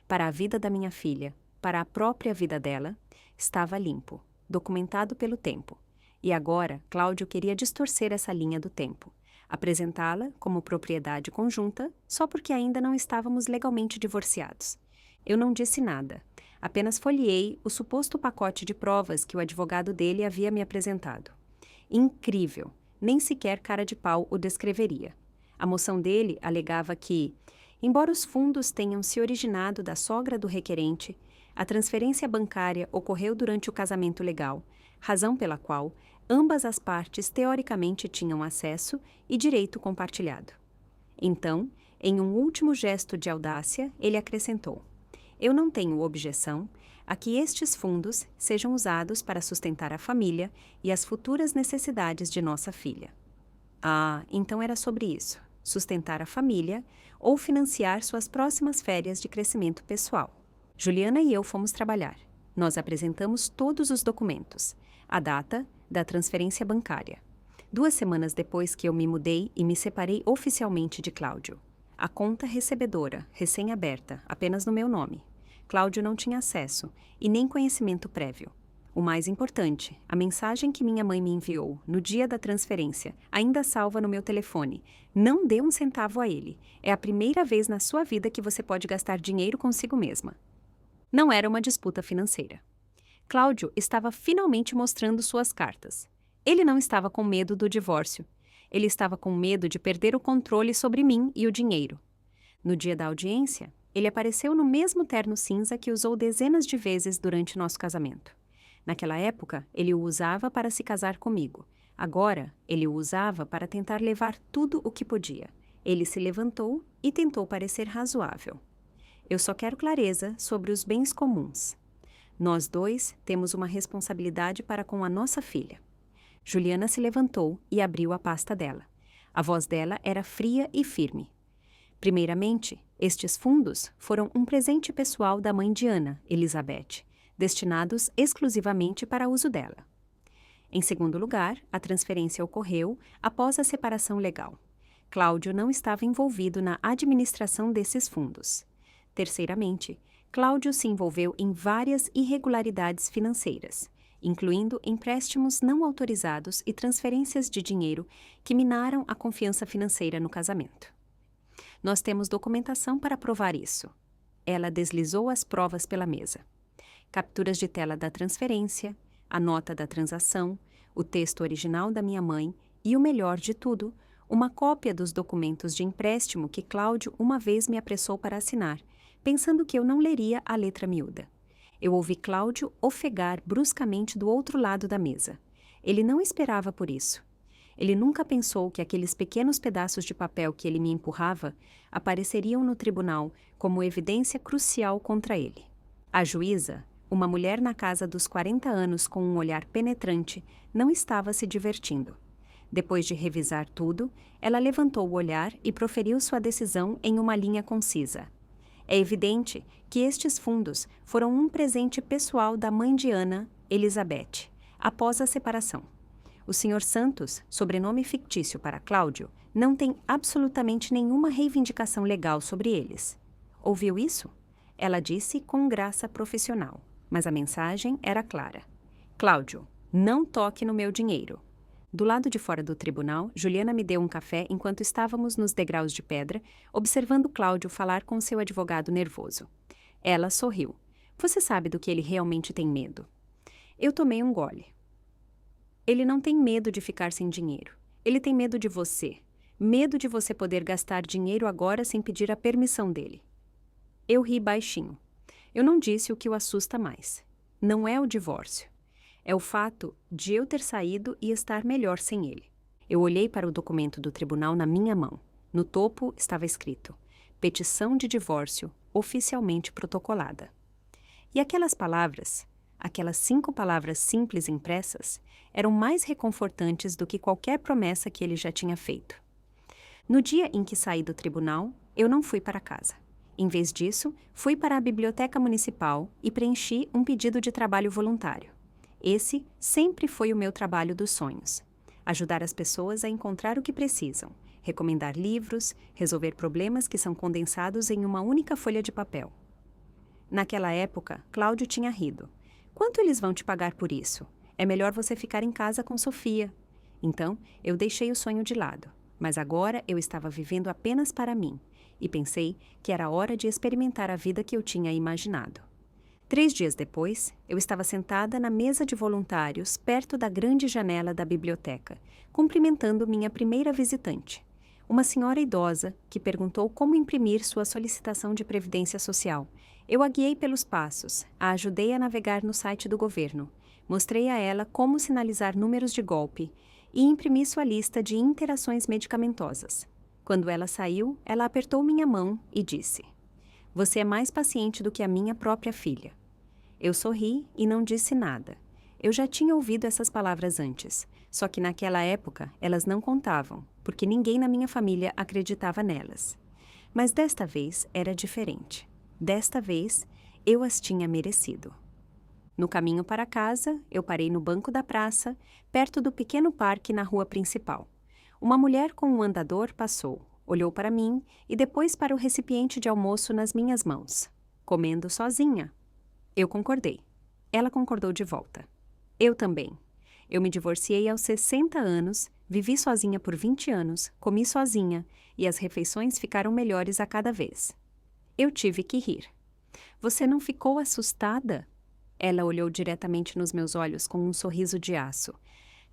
Para a vida da minha filha, para a própria vida dela, estava limpo, documentado pelo tempo. E agora, Cláudio queria distorcer essa linha do tempo, apresentá-la como propriedade conjunta só porque ainda não estávamos legalmente divorciados. Eu não disse nada, apenas folheei o suposto pacote de provas que o advogado dele havia me apresentado. Incrível, nem sequer cara de pau o descreveria. A moção dele alegava que, embora os fundos tenham se originado da sogra do requerente, a transferência bancária ocorreu durante o casamento legal, razão pela qual ambas as partes teoricamente tinham acesso e direito compartilhado. Então, em um último gesto de audácia, ele acrescentou: eu não tenho objeção a que estes fundos sejam usados para sustentar a família e as futuras necessidades de nossa filha. Ah, então era sobre isso, sustentar a família ou financiar suas próximas férias de crescimento pessoal. Juliana e eu fomos trabalhar. Nós apresentamos todos os documentos, a data da transferência bancária. 2 semanas depois que eu me mudei e me separei oficialmente de Cláudio. A conta recebedora, recém-aberta, apenas no meu nome. Cláudio não tinha acesso e nem conhecimento prévio. O mais importante, a mensagem que minha mãe me enviou no dia da transferência, ainda salva no meu telefone. Não dê um centavo a ele. É a primeira vez na sua vida que você pode gastar dinheiro consigo mesma. Não era uma disputa financeira. Cláudio estava finalmente mostrando suas cartas. Ele não estava com medo do divórcio. Ele estava com medo de perder o controle sobre mim e o dinheiro. No dia da audiência, ele apareceu no mesmo terno cinza que usou dezenas de vezes durante nosso casamento. Naquela época, ele o usava para se casar comigo. Agora, ele o usava para tentar levar tudo o que podia. Ele se levantou e tentou parecer razoável. Eu só quero clareza sobre os bens comuns. Nós 2 temos uma responsabilidade para com a nossa filha. Juliana se levantou e abriu a pasta dela. A voz dela era fria e firme. Primeiramente, estes fundos foram um presente pessoal da mãe de Ana, Elizabeth, destinados exclusivamente para uso dela. Em segundo lugar, a transferência ocorreu após a separação legal. Cláudio não estava envolvido na administração desses fundos. Terceiramente, Cláudio se envolveu em várias irregularidades financeiras, incluindo empréstimos não autorizados e transferências de dinheiro que minaram a confiança financeira no casamento. Nós temos documentação para provar isso. Ela deslizou as provas pela mesa. Capturas de tela da transferência, a nota da transação, o texto original da minha mãe e, o melhor de tudo, uma cópia dos documentos de empréstimo que Cláudio uma vez me apressou para assinar, pensando que eu não leria a letra miúda. Eu ouvi Cláudio ofegar bruscamente do outro lado da mesa. Ele não esperava por isso. Ele nunca pensou que aqueles pequenos pedaços de papel que ele me empurrava apareceriam no tribunal como evidência crucial contra ele. A juíza, uma mulher na casa dos 40 anos com um olhar penetrante, não estava se divertindo. Depois de revisar tudo, ela levantou o olhar e proferiu sua decisão em uma linha concisa. É evidente que estes fundos foram um presente pessoal da mãe de Ana, Elizabeth, após a separação. O Sr. Santos, sobrenome fictício para Cláudio, não tem absolutamente nenhuma reivindicação legal sobre eles. Ouviu isso? Ela disse com graça profissional, mas a mensagem era clara. Cláudio, não toque no meu dinheiro. Do lado de fora do tribunal, Juliana me deu um café enquanto estávamos nos degraus de pedra, observando Cláudio falar com seu advogado nervoso. Ela sorriu. Você sabe do que ele realmente tem medo. Eu tomei um gole. Ele não tem medo de ficar sem dinheiro. Ele tem medo de você. Medo de você poder gastar dinheiro agora sem pedir a permissão dele. Eu ri baixinho. Eu não disse o que o assusta mais. Não é o divórcio. É o fato de eu ter saído e estar melhor sem ele. Eu olhei para o documento do tribunal na minha mão. No topo estava escrito: Petição de divórcio oficialmente protocolada. E aquelas 5 palavras simples impressas, eram mais reconfortantes do que qualquer promessa que ele já tinha feito. No dia em que saí do tribunal, eu não fui para casa. Em vez disso, fui para a biblioteca municipal e preenchi um pedido de trabalho voluntário. Esse sempre foi o meu trabalho dos sonhos: ajudar as pessoas a encontrar o que precisam, recomendar livros, resolver problemas que são condensados em uma única folha de papel. Naquela época, Cláudio tinha rido. Quanto eles vão te pagar por isso? É melhor você ficar em casa com Sofia. Então, eu deixei o sonho de lado, mas agora eu estava vivendo apenas para mim, e pensei que era hora de experimentar a vida que eu tinha imaginado. 3 dias depois, eu estava sentada na mesa de voluntários perto da grande janela da biblioteca, cumprimentando minha primeira visitante, uma senhora idosa que perguntou como imprimir sua solicitação de previdência social. Eu a guiei pelos passos, a ajudei a navegar no site do governo, mostrei a ela como sinalizar números de golpe e imprimi sua lista de interações medicamentosas. Quando ela saiu, ela apertou minha mão e disse: Você é mais paciente do que a minha própria filha. Eu sorri e não disse nada. Eu já tinha ouvido essas palavras antes, só que naquela época elas não contavam, porque ninguém na minha família acreditava nelas. Mas desta vez era diferente. Desta vez, eu as tinha merecido. No caminho para casa, eu parei no banco da praça, perto do pequeno parque na rua principal. Uma mulher com um andador passou, olhou para mim e depois para o recipiente de almoço nas minhas mãos. Comendo sozinha. Eu concordei. Ela concordou de volta. Eu também. Eu me divorciei aos 60 anos, vivi sozinha por 20 anos, comi sozinha e as refeições ficaram melhores a cada vez. Eu tive que rir. Você não ficou assustada? Ela olhou diretamente nos meus olhos com um sorriso de aço.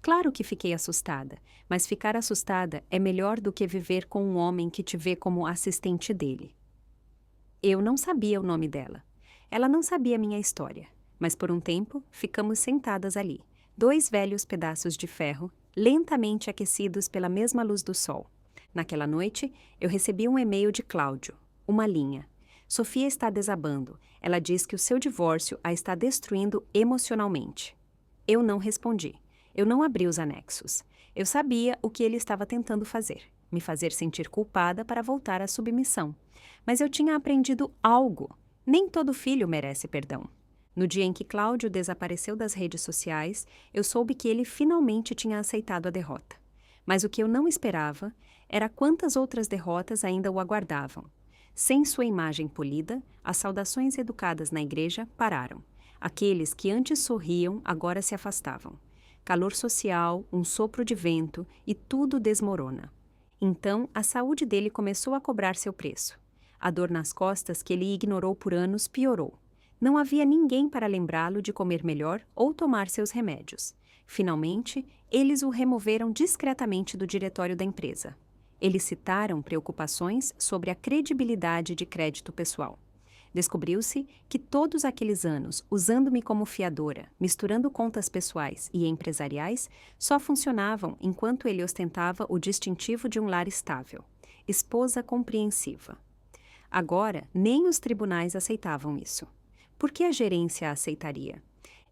Claro que fiquei assustada, mas ficar assustada é melhor do que viver com um homem que te vê como assistente dele. Eu não sabia o nome dela. Ela não sabia minha história, mas por um tempo ficamos sentadas ali, 2 velhos pedaços de ferro, lentamente aquecidos pela mesma luz do sol. Naquela noite, eu recebi um e-mail de Cláudio, uma linha. Sofia está desabando. Ela diz que o seu divórcio a está destruindo emocionalmente. Eu não respondi. Eu não abri os anexos. Eu sabia o que ele estava tentando fazer, me fazer sentir culpada para voltar à submissão. Mas eu tinha aprendido algo. Nem todo filho merece perdão. No dia em que Cláudio desapareceu das redes sociais, eu soube que ele finalmente tinha aceitado a derrota. Mas o que eu não esperava era quantas outras derrotas ainda o aguardavam. Sem sua imagem polida, as saudações educadas na igreja pararam. Aqueles que antes sorriam agora se afastavam. Calor social, um sopro de vento e tudo desmorona. Então, a saúde dele começou a cobrar seu preço. A dor nas costas que ele ignorou por anos piorou. Não havia ninguém para lembrá-lo de comer melhor ou tomar seus remédios. Finalmente, eles o removeram discretamente do diretório da empresa. Eles citaram preocupações sobre a credibilidade de crédito pessoal. Descobriu-se que todos aqueles anos, usando-me como fiadora, misturando contas pessoais e empresariais, só funcionavam enquanto ele ostentava o distintivo de um lar estável. Esposa compreensiva. Agora, nem os tribunais aceitavam isso. Por que a gerência a aceitaria?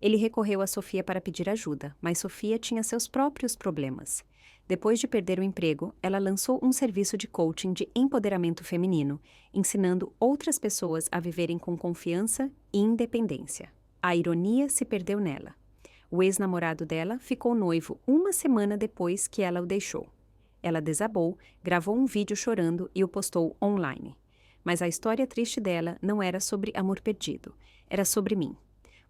Ele recorreu a Sofia para pedir ajuda, mas Sofia tinha seus próprios problemas. Depois de perder o emprego, ela lançou um serviço de coaching de empoderamento feminino, ensinando outras pessoas a viverem com confiança e independência. A ironia se perdeu nela. O ex-namorado dela ficou noivo 1 semana depois que ela o deixou. Ela desabou, gravou um vídeo chorando e o postou online. Mas a história triste dela não era sobre amor perdido, era sobre mim.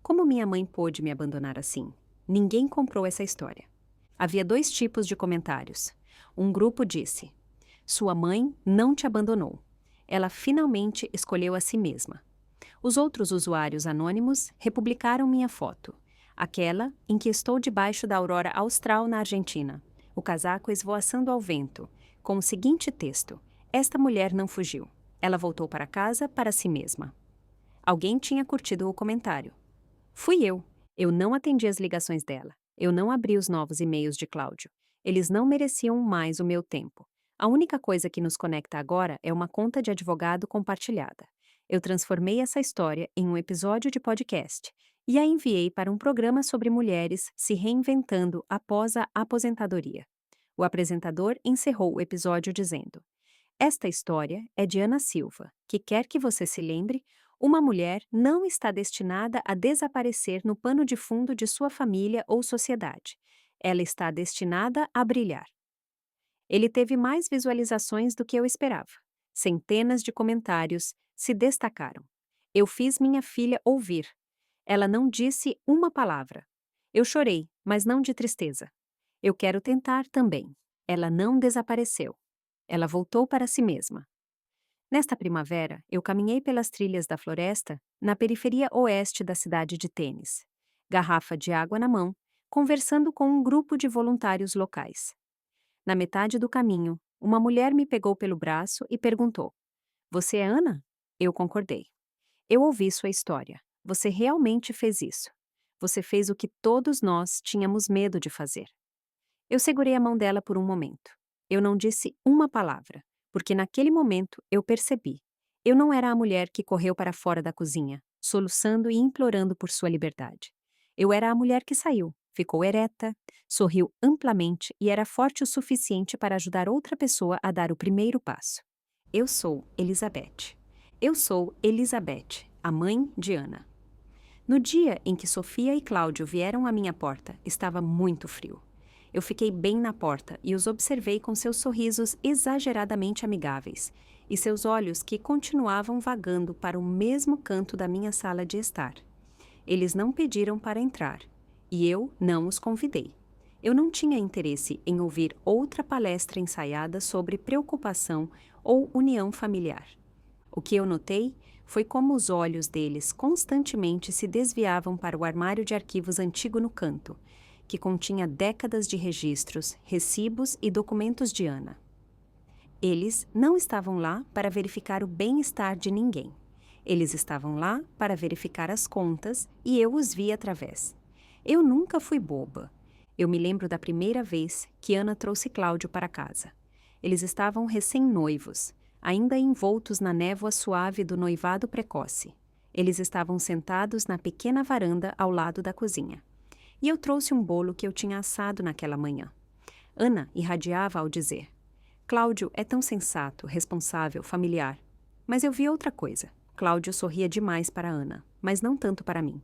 Como minha mãe pôde me abandonar assim? Ninguém comprou essa história. Havia 2 tipos de comentários. Um grupo disse: Sua mãe não te abandonou. Ela finalmente escolheu a si mesma. Os outros usuários anônimos republicaram minha foto, aquela em que estou debaixo da aurora austral na Argentina, o casaco esvoaçando ao vento, com o seguinte texto: Esta mulher não fugiu. Ela voltou para casa para si mesma. Alguém tinha curtido o comentário. Fui eu. Eu não atendi as ligações dela. Eu não abri os novos e-mails de Cláudio. Eles não mereciam mais o meu tempo. A única coisa que nos conecta agora é uma conta de advogado compartilhada. Eu transformei essa história em um episódio de podcast e a enviei para um programa sobre mulheres se reinventando após a aposentadoria. O apresentador encerrou o episódio dizendo: Esta história é de Ana Silva, que quer que você se lembre, uma mulher não está destinada a desaparecer no pano de fundo de sua família ou sociedade. Ela está destinada a brilhar. Ele teve mais visualizações do que eu esperava. Centenas de comentários se destacaram. Eu fiz minha filha ouvir. Ela não disse uma palavra. Eu chorei, mas não de tristeza. Eu quero tentar também. Ela não desapareceu. Ela voltou para si mesma. Nesta primavera, eu caminhei pelas trilhas da floresta, na periferia oeste da cidade de Tênis. Garrafa de água na mão, conversando com um grupo de voluntários locais. Na metade do caminho, uma mulher me pegou pelo braço e perguntou: Você é Ana? Eu concordei. Eu ouvi sua história. Você realmente fez isso. Você fez o que todos nós tínhamos medo de fazer. Eu segurei a mão dela por um momento. Eu não disse uma palavra, porque naquele momento eu percebi. Eu não era a mulher que correu para fora da cozinha, soluçando e implorando por sua liberdade. Eu era a mulher que saiu, ficou ereta, sorriu amplamente e era forte o suficiente para ajudar outra pessoa a dar o primeiro passo. Eu sou Elizabeth. Eu sou Elizabeth, a mãe de Ana. No dia em que Sofia e Cláudio vieram à minha porta, estava muito frio. Eu fiquei bem na porta e os observei com seus sorrisos exageradamente amigáveis e seus olhos que continuavam vagando para o mesmo canto da minha sala de estar. Eles não pediram para entrar e eu não os convidei. Eu não tinha interesse em ouvir outra palestra ensaiada sobre preocupação ou união familiar. O que eu notei foi como os olhos deles constantemente se desviavam para o armário de arquivos antigo no canto, que continha décadas de registros, recibos e documentos de Ana. Eles não estavam lá para verificar o bem-estar de ninguém. Eles estavam lá para verificar as contas e eu os vi através. Eu nunca fui boba. Eu me lembro da primeira vez que Ana trouxe Cláudio para casa. Eles estavam recém-noivos, ainda envoltos na névoa suave do noivado precoce. Eles estavam sentados na pequena varanda ao lado da cozinha. E eu trouxe um bolo que eu tinha assado naquela manhã. Ana irradiava ao dizer: Cláudio é tão sensato, responsável, familiar. Mas eu vi outra coisa. Cláudio sorria demais para Ana, mas não tanto para mim.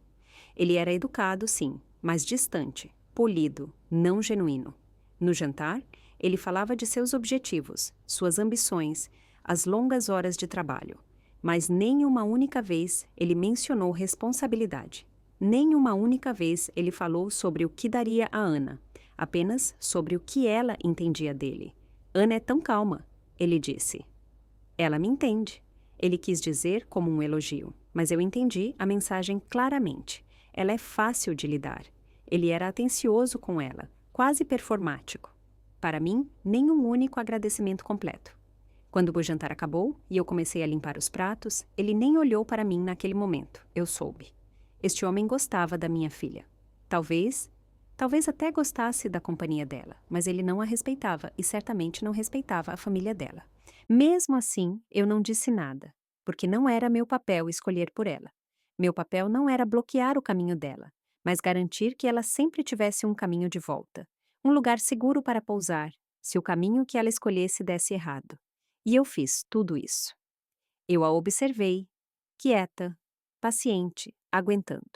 Ele era educado, sim, mas distante, polido, não genuíno. No jantar, ele falava de seus objetivos, suas ambições, as longas horas de trabalho. Mas nem uma única vez ele mencionou responsabilidade. Nem uma única vez ele falou sobre o que daria a Ana, apenas sobre o que ela entendia dele. Ana é tão calma, ele disse. Ela me entende. Ele quis dizer como um elogio, mas eu entendi a mensagem claramente. Ela é fácil de lidar. Ele era atencioso com ela, quase performático. Para mim, nem um único agradecimento completo. Quando o jantar acabou e eu comecei a limpar os pratos, ele nem olhou para mim naquele momento, eu soube. Este homem gostava da minha filha. Talvez até gostasse da companhia dela, mas ele não a respeitava e certamente não respeitava a família dela. Mesmo assim, eu não disse nada, porque não era meu papel escolher por ela. Meu papel não era bloquear o caminho dela, mas garantir que ela sempre tivesse um caminho de volta, um lugar seguro para pousar, se o caminho que ela escolhesse desse errado. E eu fiz tudo isso. Eu a observei, quieta, paciente, aguentando.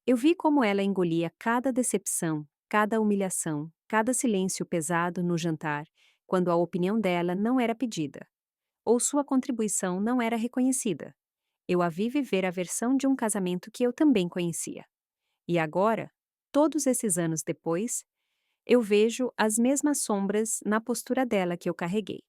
Eu vi como ela engolia cada decepção, cada humilhação, cada silêncio pesado no jantar, quando a opinião dela não era pedida, ou sua contribuição não era reconhecida. Eu a vi viver a versão de um casamento que eu também conhecia. E agora, todos esses anos depois, eu vejo as mesmas sombras na postura dela que eu carreguei.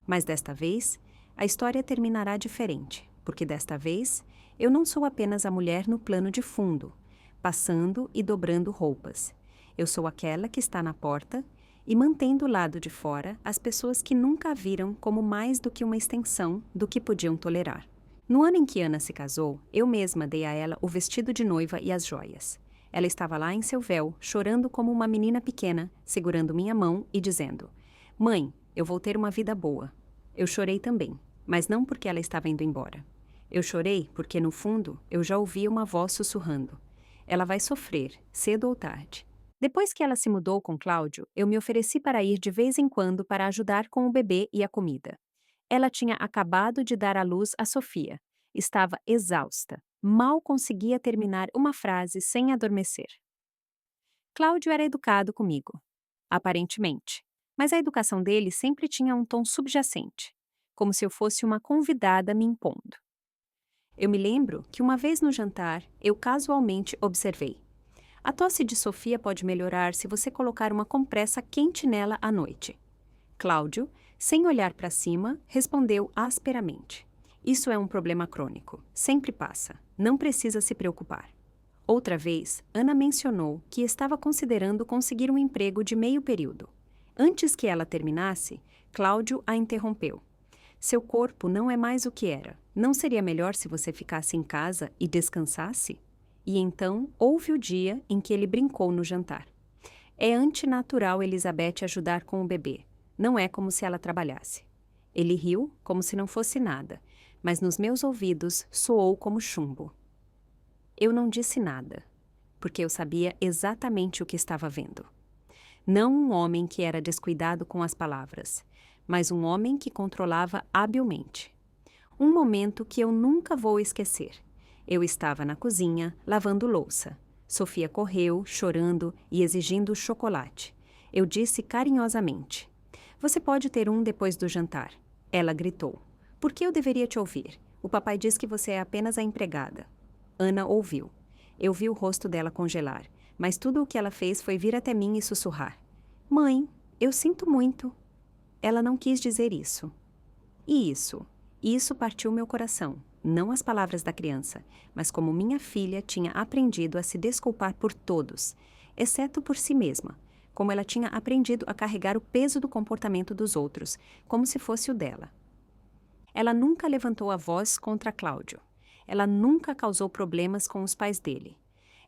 Mas desta vez, a história terminará diferente, porque desta vez eu não sou apenas a mulher no plano de fundo, passando e dobrando roupas. Eu sou aquela que está na porta e mantém do lado de fora as pessoas que nunca a viram como mais do que uma extensão do que podiam tolerar. No ano em que Ana se casou, eu mesma dei a ela o vestido de noiva e as joias. Ela estava lá em seu véu, chorando como uma menina pequena, segurando minha mão e dizendo: Mãe, Eu vou ter uma vida boa. Eu chorei também, mas não porque ela estava indo embora. Eu chorei porque, no fundo, eu já ouvia uma voz sussurrando. Ela vai sofrer, cedo ou tarde. Depois que ela se mudou com Cláudio, eu me ofereci para ir de vez em quando para ajudar com o bebê e a comida. Ela tinha acabado de dar à luz a Sofia. Estava exausta. Mal conseguia terminar uma frase sem adormecer. Cláudio era educado comigo, aparentemente, mas a educação dele sempre tinha um tom subjacente, como se eu fosse uma convidada me impondo. Eu me lembro que uma vez no jantar, eu casualmente observei: a tosse de Sofia pode melhorar se você colocar uma compressa quente nela à noite. Cláudio, sem olhar para cima, respondeu asperamente: isso é um problema crônico, sempre passa, não precisa se preocupar. Outra vez, Ana mencionou que estava considerando conseguir um emprego de meio período. Antes que ela terminasse, Cláudio a interrompeu. Seu corpo não é mais o que era. Não seria melhor se você ficasse em casa e descansasse? E então houve o dia em que ele brincou no jantar. É antinatural Elizabeth ajudar com o bebê. Não é como se ela trabalhasse. Ele riu como se não fosse nada, mas nos meus ouvidos soou como chumbo. Eu não disse nada, porque eu sabia exatamente o que estava vendo. Não um homem que era descuidado com as palavras, mas um homem que controlava habilmente. Um momento que eu nunca vou esquecer. Eu estava na cozinha, lavando louça. Sofia correu, chorando e exigindo chocolate. Eu disse carinhosamente: você pode ter um depois do jantar. Ela gritou: por que eu deveria te ouvir? O papai diz que você é apenas a empregada. Ana ouviu. Eu vi o rosto dela congelar, mas tudo o que ela fez foi vir até mim e sussurrar: mãe, eu sinto muito. Ela não quis dizer isso. E isso partiu meu coração, não as palavras da criança, mas como minha filha tinha aprendido a se desculpar por todos, exceto por si mesma, como ela tinha aprendido a carregar o peso do comportamento dos outros, como se fosse o dela. Ela nunca levantou a voz contra Cláudio. Ela nunca causou problemas com os pais dele.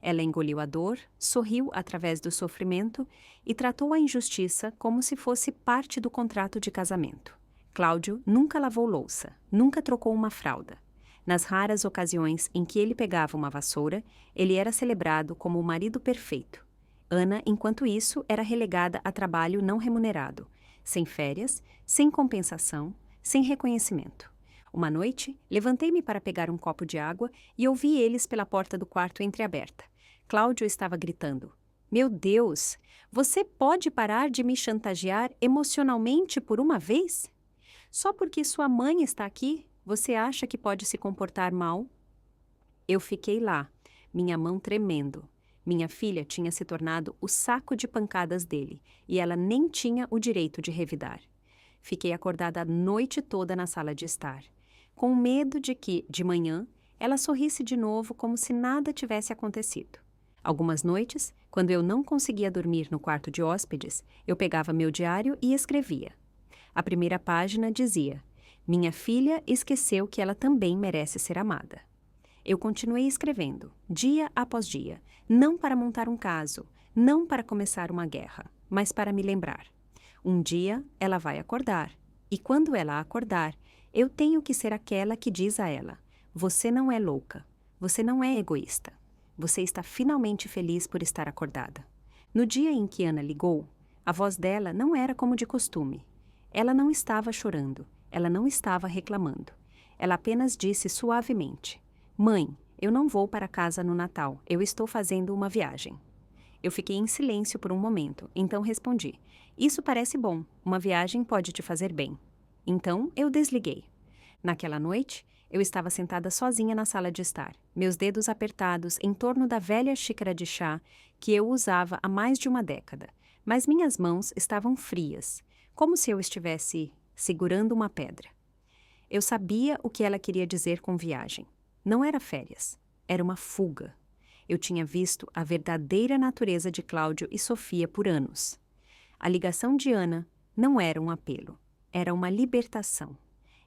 Ela engoliu a dor, sorriu através do sofrimento e tratou a injustiça como se fosse parte do contrato de casamento. Cláudio nunca lavou louça, nunca trocou uma fralda. Nas raras ocasiões em que ele pegava uma vassoura, ele era celebrado como o marido perfeito. Ana, enquanto isso, era relegada a trabalho não remunerado, sem férias, sem compensação, sem reconhecimento. Uma noite, levantei-me para pegar um copo de água e ouvi eles pela porta do quarto entreaberta. Cláudio estava gritando: meu Deus, você pode parar de me chantagear emocionalmente por uma vez? Só porque sua mãe está aqui, você acha que pode se comportar mal? Eu fiquei lá, minha mão tremendo. Minha filha tinha se tornado o saco de pancadas dele e ela nem tinha o direito de revidar. Fiquei acordada a noite toda na sala de estar, com medo de que, de manhã, ela sorrisse de novo como se nada tivesse acontecido. Algumas noites, quando eu não conseguia dormir no quarto de hóspedes, eu pegava meu diário e escrevia. A primeira página dizia: minha filha esqueceu que ela também merece ser amada. Eu continuei escrevendo, dia após dia, não para montar um caso, não para começar uma guerra, mas para me lembrar. Um dia ela vai acordar, e quando ela acordar, eu tenho que ser aquela que diz a ela: você não é louca, você não é egoísta, você está finalmente feliz por estar acordada. No dia em que Ana ligou, a voz dela não era como de costume. Ela não estava chorando, ela não estava reclamando. Ela apenas disse suavemente: mãe, eu não vou para casa no Natal, eu estou fazendo uma viagem. Eu fiquei em silêncio por um momento, então respondi: isso parece bom, uma viagem pode te fazer bem. Então eu desliguei. Naquela noite, eu estava sentada sozinha na sala de estar, meus dedos apertados em torno da velha xícara de chá que eu usava há mais de uma década, mas minhas mãos estavam frias, como se eu estivesse segurando uma pedra. Eu sabia o que ela queria dizer com viagem. Não era férias, era uma fuga. Eu tinha visto a verdadeira natureza de Cláudio e Sofia por anos. A ligação de Ana não era um apelo, era uma libertação.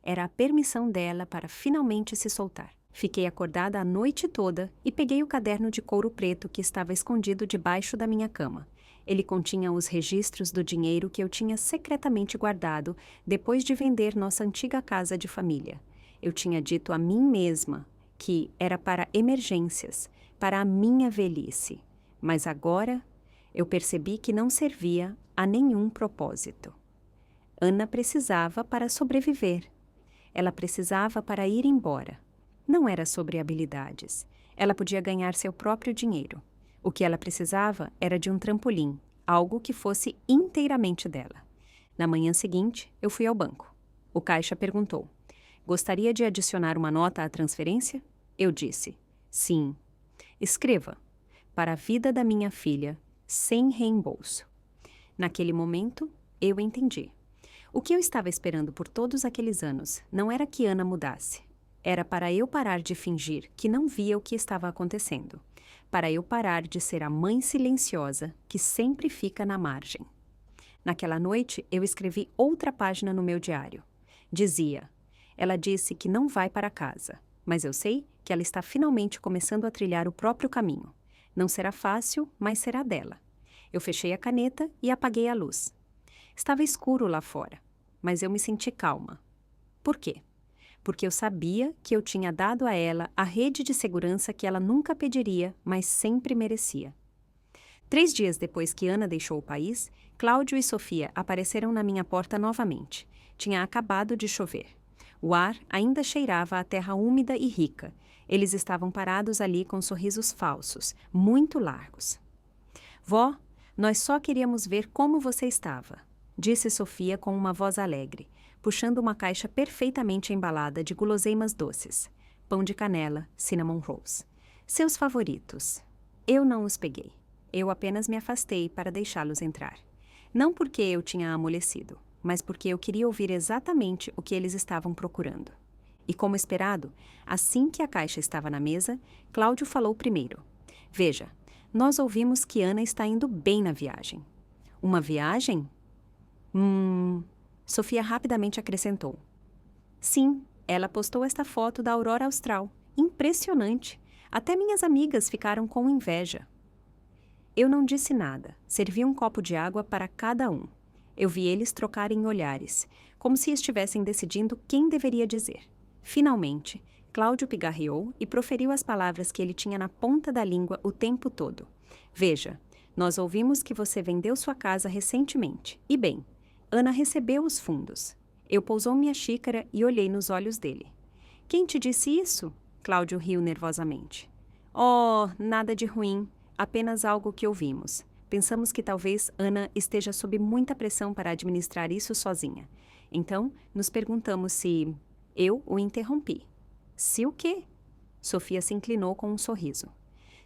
Era a permissão dela para finalmente se soltar. Fiquei acordada a noite toda e peguei o caderno de couro preto que estava escondido debaixo da minha cama. Ele continha os registros do dinheiro que eu tinha secretamente guardado depois de vender nossa antiga casa de família. Eu tinha dito a mim mesma que era para emergências, para a minha velhice. Mas agora eu percebi que não servia a nenhum propósito. Ana precisava para sobreviver. Ela precisava para ir embora. Não era sobre habilidades. Ela podia ganhar seu próprio dinheiro. O que ela precisava era de um trampolim, algo que fosse inteiramente dela. Na manhã seguinte, eu fui ao banco. O caixa perguntou: "Gostaria de adicionar uma nota à transferência?" Eu disse: "Sim." "Escreva: para a vida da minha filha, sem reembolso." Naquele momento, eu entendi. O que eu estava esperando por todos aqueles anos não era que Ana mudasse. Era para eu parar de fingir que não via o que estava acontecendo. Para eu parar de ser a mãe silenciosa que sempre fica na margem. Naquela noite, eu escrevi outra página no meu diário. Dizia: "Ela disse que não vai para casa, mas eu sei que ela está finalmente começando a trilhar o próprio caminho. Não será fácil, mas será dela." Eu fechei a caneta e apaguei a luz. Estava escuro lá fora, mas eu me senti calma. Por quê? Porque eu sabia que eu tinha dado a ela a rede de segurança que ela nunca pediria, mas sempre merecia. 3 dias depois que Ana deixou o país, Cláudio e Sofia apareceram na minha porta novamente. Tinha acabado de chover. O ar ainda cheirava a terra úmida e rica. Eles estavam parados ali com sorrisos falsos, muito largos. "Vó, nós só queríamos ver como você estava", disse Sofia com uma voz alegre, puxando uma caixa perfeitamente embalada de guloseimas doces, pão de canela, cinnamon rolls. "Seus favoritos." Eu não os peguei. Eu apenas me afastei para deixá-los entrar. Não porque eu tinha amolecido, mas porque eu queria ouvir exatamente o que eles estavam procurando. E como esperado, assim que a caixa estava na mesa, Cláudio falou primeiro: "Veja, nós ouvimos que Ana está indo bem na viagem." "Uma viagem?" Sofia rapidamente acrescentou: "Sim, ela postou esta foto da aurora austral. Impressionante! Até minhas amigas ficaram com inveja." Eu não disse nada. Servi um copo de água para cada um. Eu vi eles trocarem olhares, como se estivessem decidindo quem deveria dizer. Finalmente, Cláudio pigarreou e proferiu as palavras que ele tinha na ponta da língua o tempo todo. "Veja, nós ouvimos que você vendeu sua casa recentemente. E bem, Ana recebeu os fundos." Eu pousou minha xícara e olhei nos olhos dele. "Quem te disse isso?" Cláudio riu nervosamente. "Oh, nada de ruim. Apenas algo que ouvimos. Pensamos que talvez Ana esteja sob muita pressão para administrar isso sozinha. Então, nos perguntamos se..." Eu o interrompi. "Se o quê?" Sofia se inclinou com um sorriso.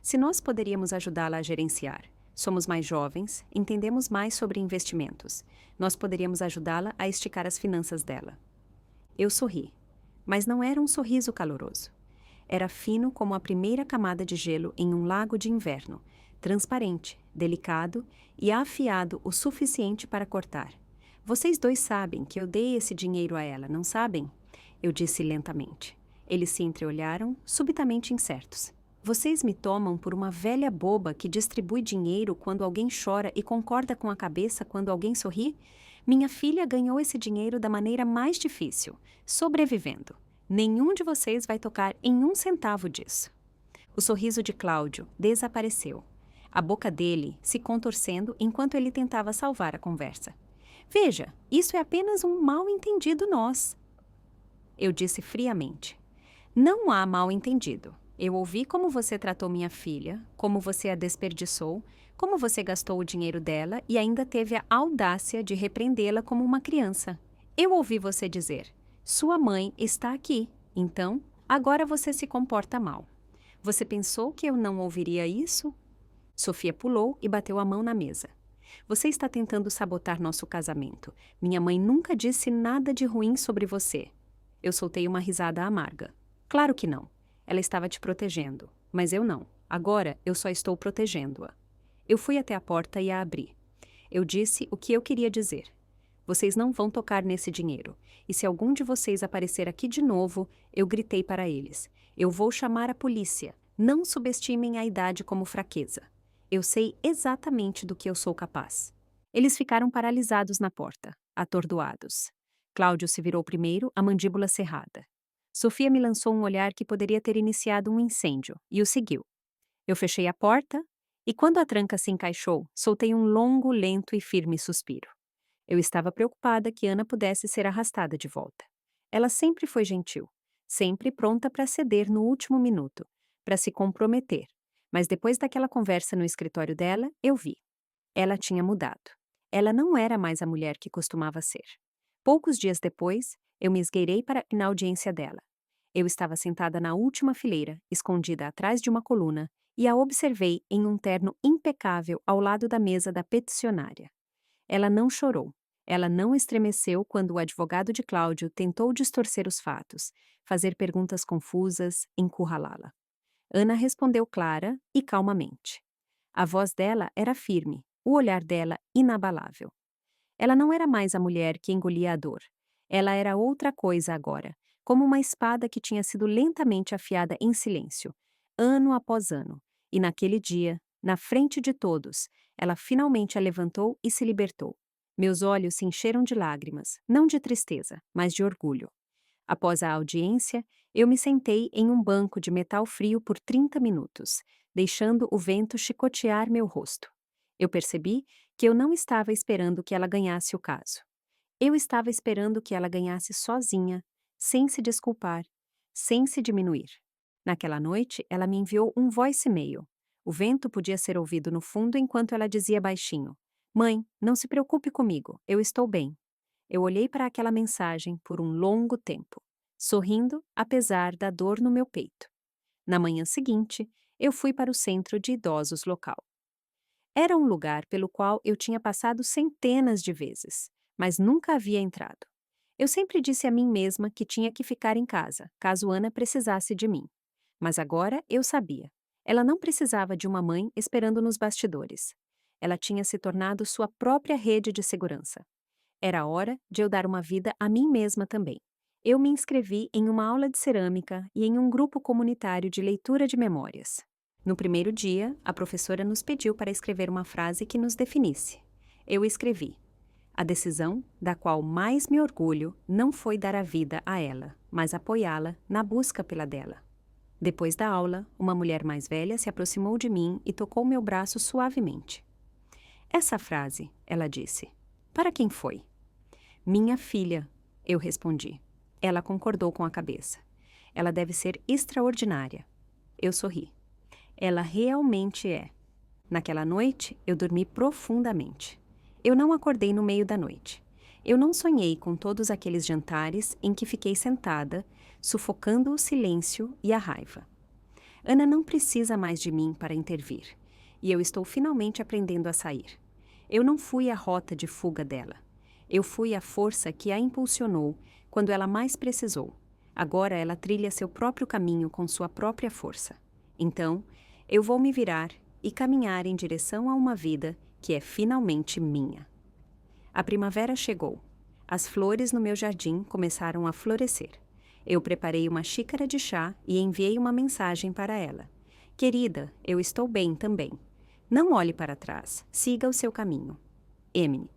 "Se nós poderíamos ajudá-la a gerenciar. Somos mais jovens, entendemos mais sobre investimentos. Nós poderíamos ajudá-la a esticar as finanças dela." Eu sorri, mas não era um sorriso caloroso. Era fino como a primeira camada de gelo em um lago de inverno, transparente, delicado e afiado o suficiente para cortar. "Vocês dois sabem que eu dei esse dinheiro a ela, não sabem?" Eu disse lentamente. Eles se entreolharam, subitamente incertos. "Vocês me tomam por uma velha boba que distribui dinheiro quando alguém chora e concorda com a cabeça quando alguém sorri? Minha filha ganhou esse dinheiro da maneira mais difícil, sobrevivendo. Nenhum de vocês vai tocar em um centavo disso." O sorriso de Cláudio desapareceu. A boca dele se contorcendo enquanto ele tentava salvar a conversa. "Veja, isso é apenas um mal-entendido nós." Eu disse friamente: "Não há mal-entendido. Eu ouvi como você tratou minha filha, como você a desperdiçou, como você gastou o dinheiro dela e ainda teve a audácia de repreendê-la como uma criança. Eu ouvi você dizer: 'Sua mãe está aqui, então agora você se comporta mal.' Você pensou que eu não ouviria isso?" Sofia pulou e bateu a mão na mesa. "Você está tentando sabotar nosso casamento. Minha mãe nunca disse nada de ruim sobre você." Eu soltei uma risada amarga. "Claro que não. Ela estava te protegendo, mas eu não. Agora eu só estou protegendo-a." Eu fui até a porta e a abri. Eu disse o que eu queria dizer. "Vocês não vão tocar nesse dinheiro. E se algum de vocês aparecer aqui de novo," eu gritei para eles, "eu vou chamar a polícia. Não subestimem a idade como fraqueza." Eu sei exatamente do que eu sou capaz. Eles ficaram paralisados na porta, atordoados. Cláudio se virou primeiro, a mandíbula cerrada. Sofia me lançou um olhar que poderia ter iniciado um incêndio, e o seguiu. Eu fechei a porta, e quando a tranca se encaixou, soltei um longo, lento e firme suspiro. Eu estava preocupada que Ana pudesse ser arrastada de volta. Ela sempre foi gentil, sempre pronta para ceder no último minuto, para se comprometer. Mas depois daquela conversa no escritório dela, eu vi. Ela tinha mudado. Ela não era mais a mulher que costumava ser. Poucos dias depois, eu me esgueirei para ir na audiência dela. Eu estava sentada na última fileira, escondida atrás de uma coluna, e a observei em um terno impecável ao lado da mesa da peticionária. Ela não chorou. Ela não estremeceu quando o advogado de Cláudio tentou distorcer os fatos, fazer perguntas confusas, encurralá-la. Ana respondeu clara e calmamente. A voz dela era firme, o olhar dela inabalável. Ela não era mais a mulher que engolia a dor. Ela era outra coisa agora, como uma espada que tinha sido lentamente afiada em silêncio, ano após ano. E naquele dia, na frente de todos, ela finalmente a levantou e se libertou. Meus olhos se encheram de lágrimas, não de tristeza, mas de orgulho. Após a audiência, eu me sentei em um banco de metal frio por 30 minutos, deixando o vento chicotear meu rosto. Eu percebi que eu não estava esperando que ela ganhasse o caso. Eu estava esperando que ela ganhasse sozinha, sem se desculpar, sem se diminuir. Naquela noite, ela me enviou um voicemail. O vento podia ser ouvido no fundo enquanto ela dizia baixinho: "Mãe, não se preocupe comigo, eu estou bem." Eu olhei para aquela mensagem por um longo tempo, sorrindo apesar da dor no meu peito. Na manhã seguinte, eu fui para o centro de idosos local. Era um lugar pelo qual eu tinha passado centenas de vezes, mas nunca havia entrado. Eu sempre disse a mim mesma que tinha que ficar em casa, caso Ana precisasse de mim. Mas agora eu sabia. Ela não precisava de uma mãe esperando nos bastidores. Ela tinha se tornado sua própria rede de segurança. Era hora de eu dar uma vida a mim mesma também. Eu me inscrevi em uma aula de cerâmica e em um grupo comunitário de leitura de memórias. No primeiro dia, a professora nos pediu para escrever uma frase que nos definisse. Eu escrevi: "A decisão da qual mais me orgulho não foi dar a vida a ela, mas apoiá-la na busca pela dela." Depois da aula, uma mulher mais velha se aproximou de mim e tocou meu braço suavemente. "Essa frase", ela disse, "para quem foi?" "Minha filha", eu respondi. Ela concordou com a cabeça. "Ela deve ser extraordinária." Eu sorri. "Ela realmente é." Naquela noite, eu dormi profundamente. Eu não acordei no meio da noite. Eu não sonhei com todos aqueles jantares em que fiquei sentada, sufocando o silêncio e a raiva. Ana não precisa mais de mim para intervir, e eu estou finalmente aprendendo a sair. Eu não fui a rota de fuga dela. Eu fui a força que a impulsionou quando ela mais precisou. Agora ela trilha seu próprio caminho com sua própria força. Então, eu vou me virar e caminhar em direção a uma vida que é finalmente minha. A primavera chegou. As flores no meu jardim começaram a florescer. Eu preparei uma xícara de chá e enviei uma mensagem para ela. "Querida, eu estou bem também. Não olhe para trás, siga o seu caminho. Emily."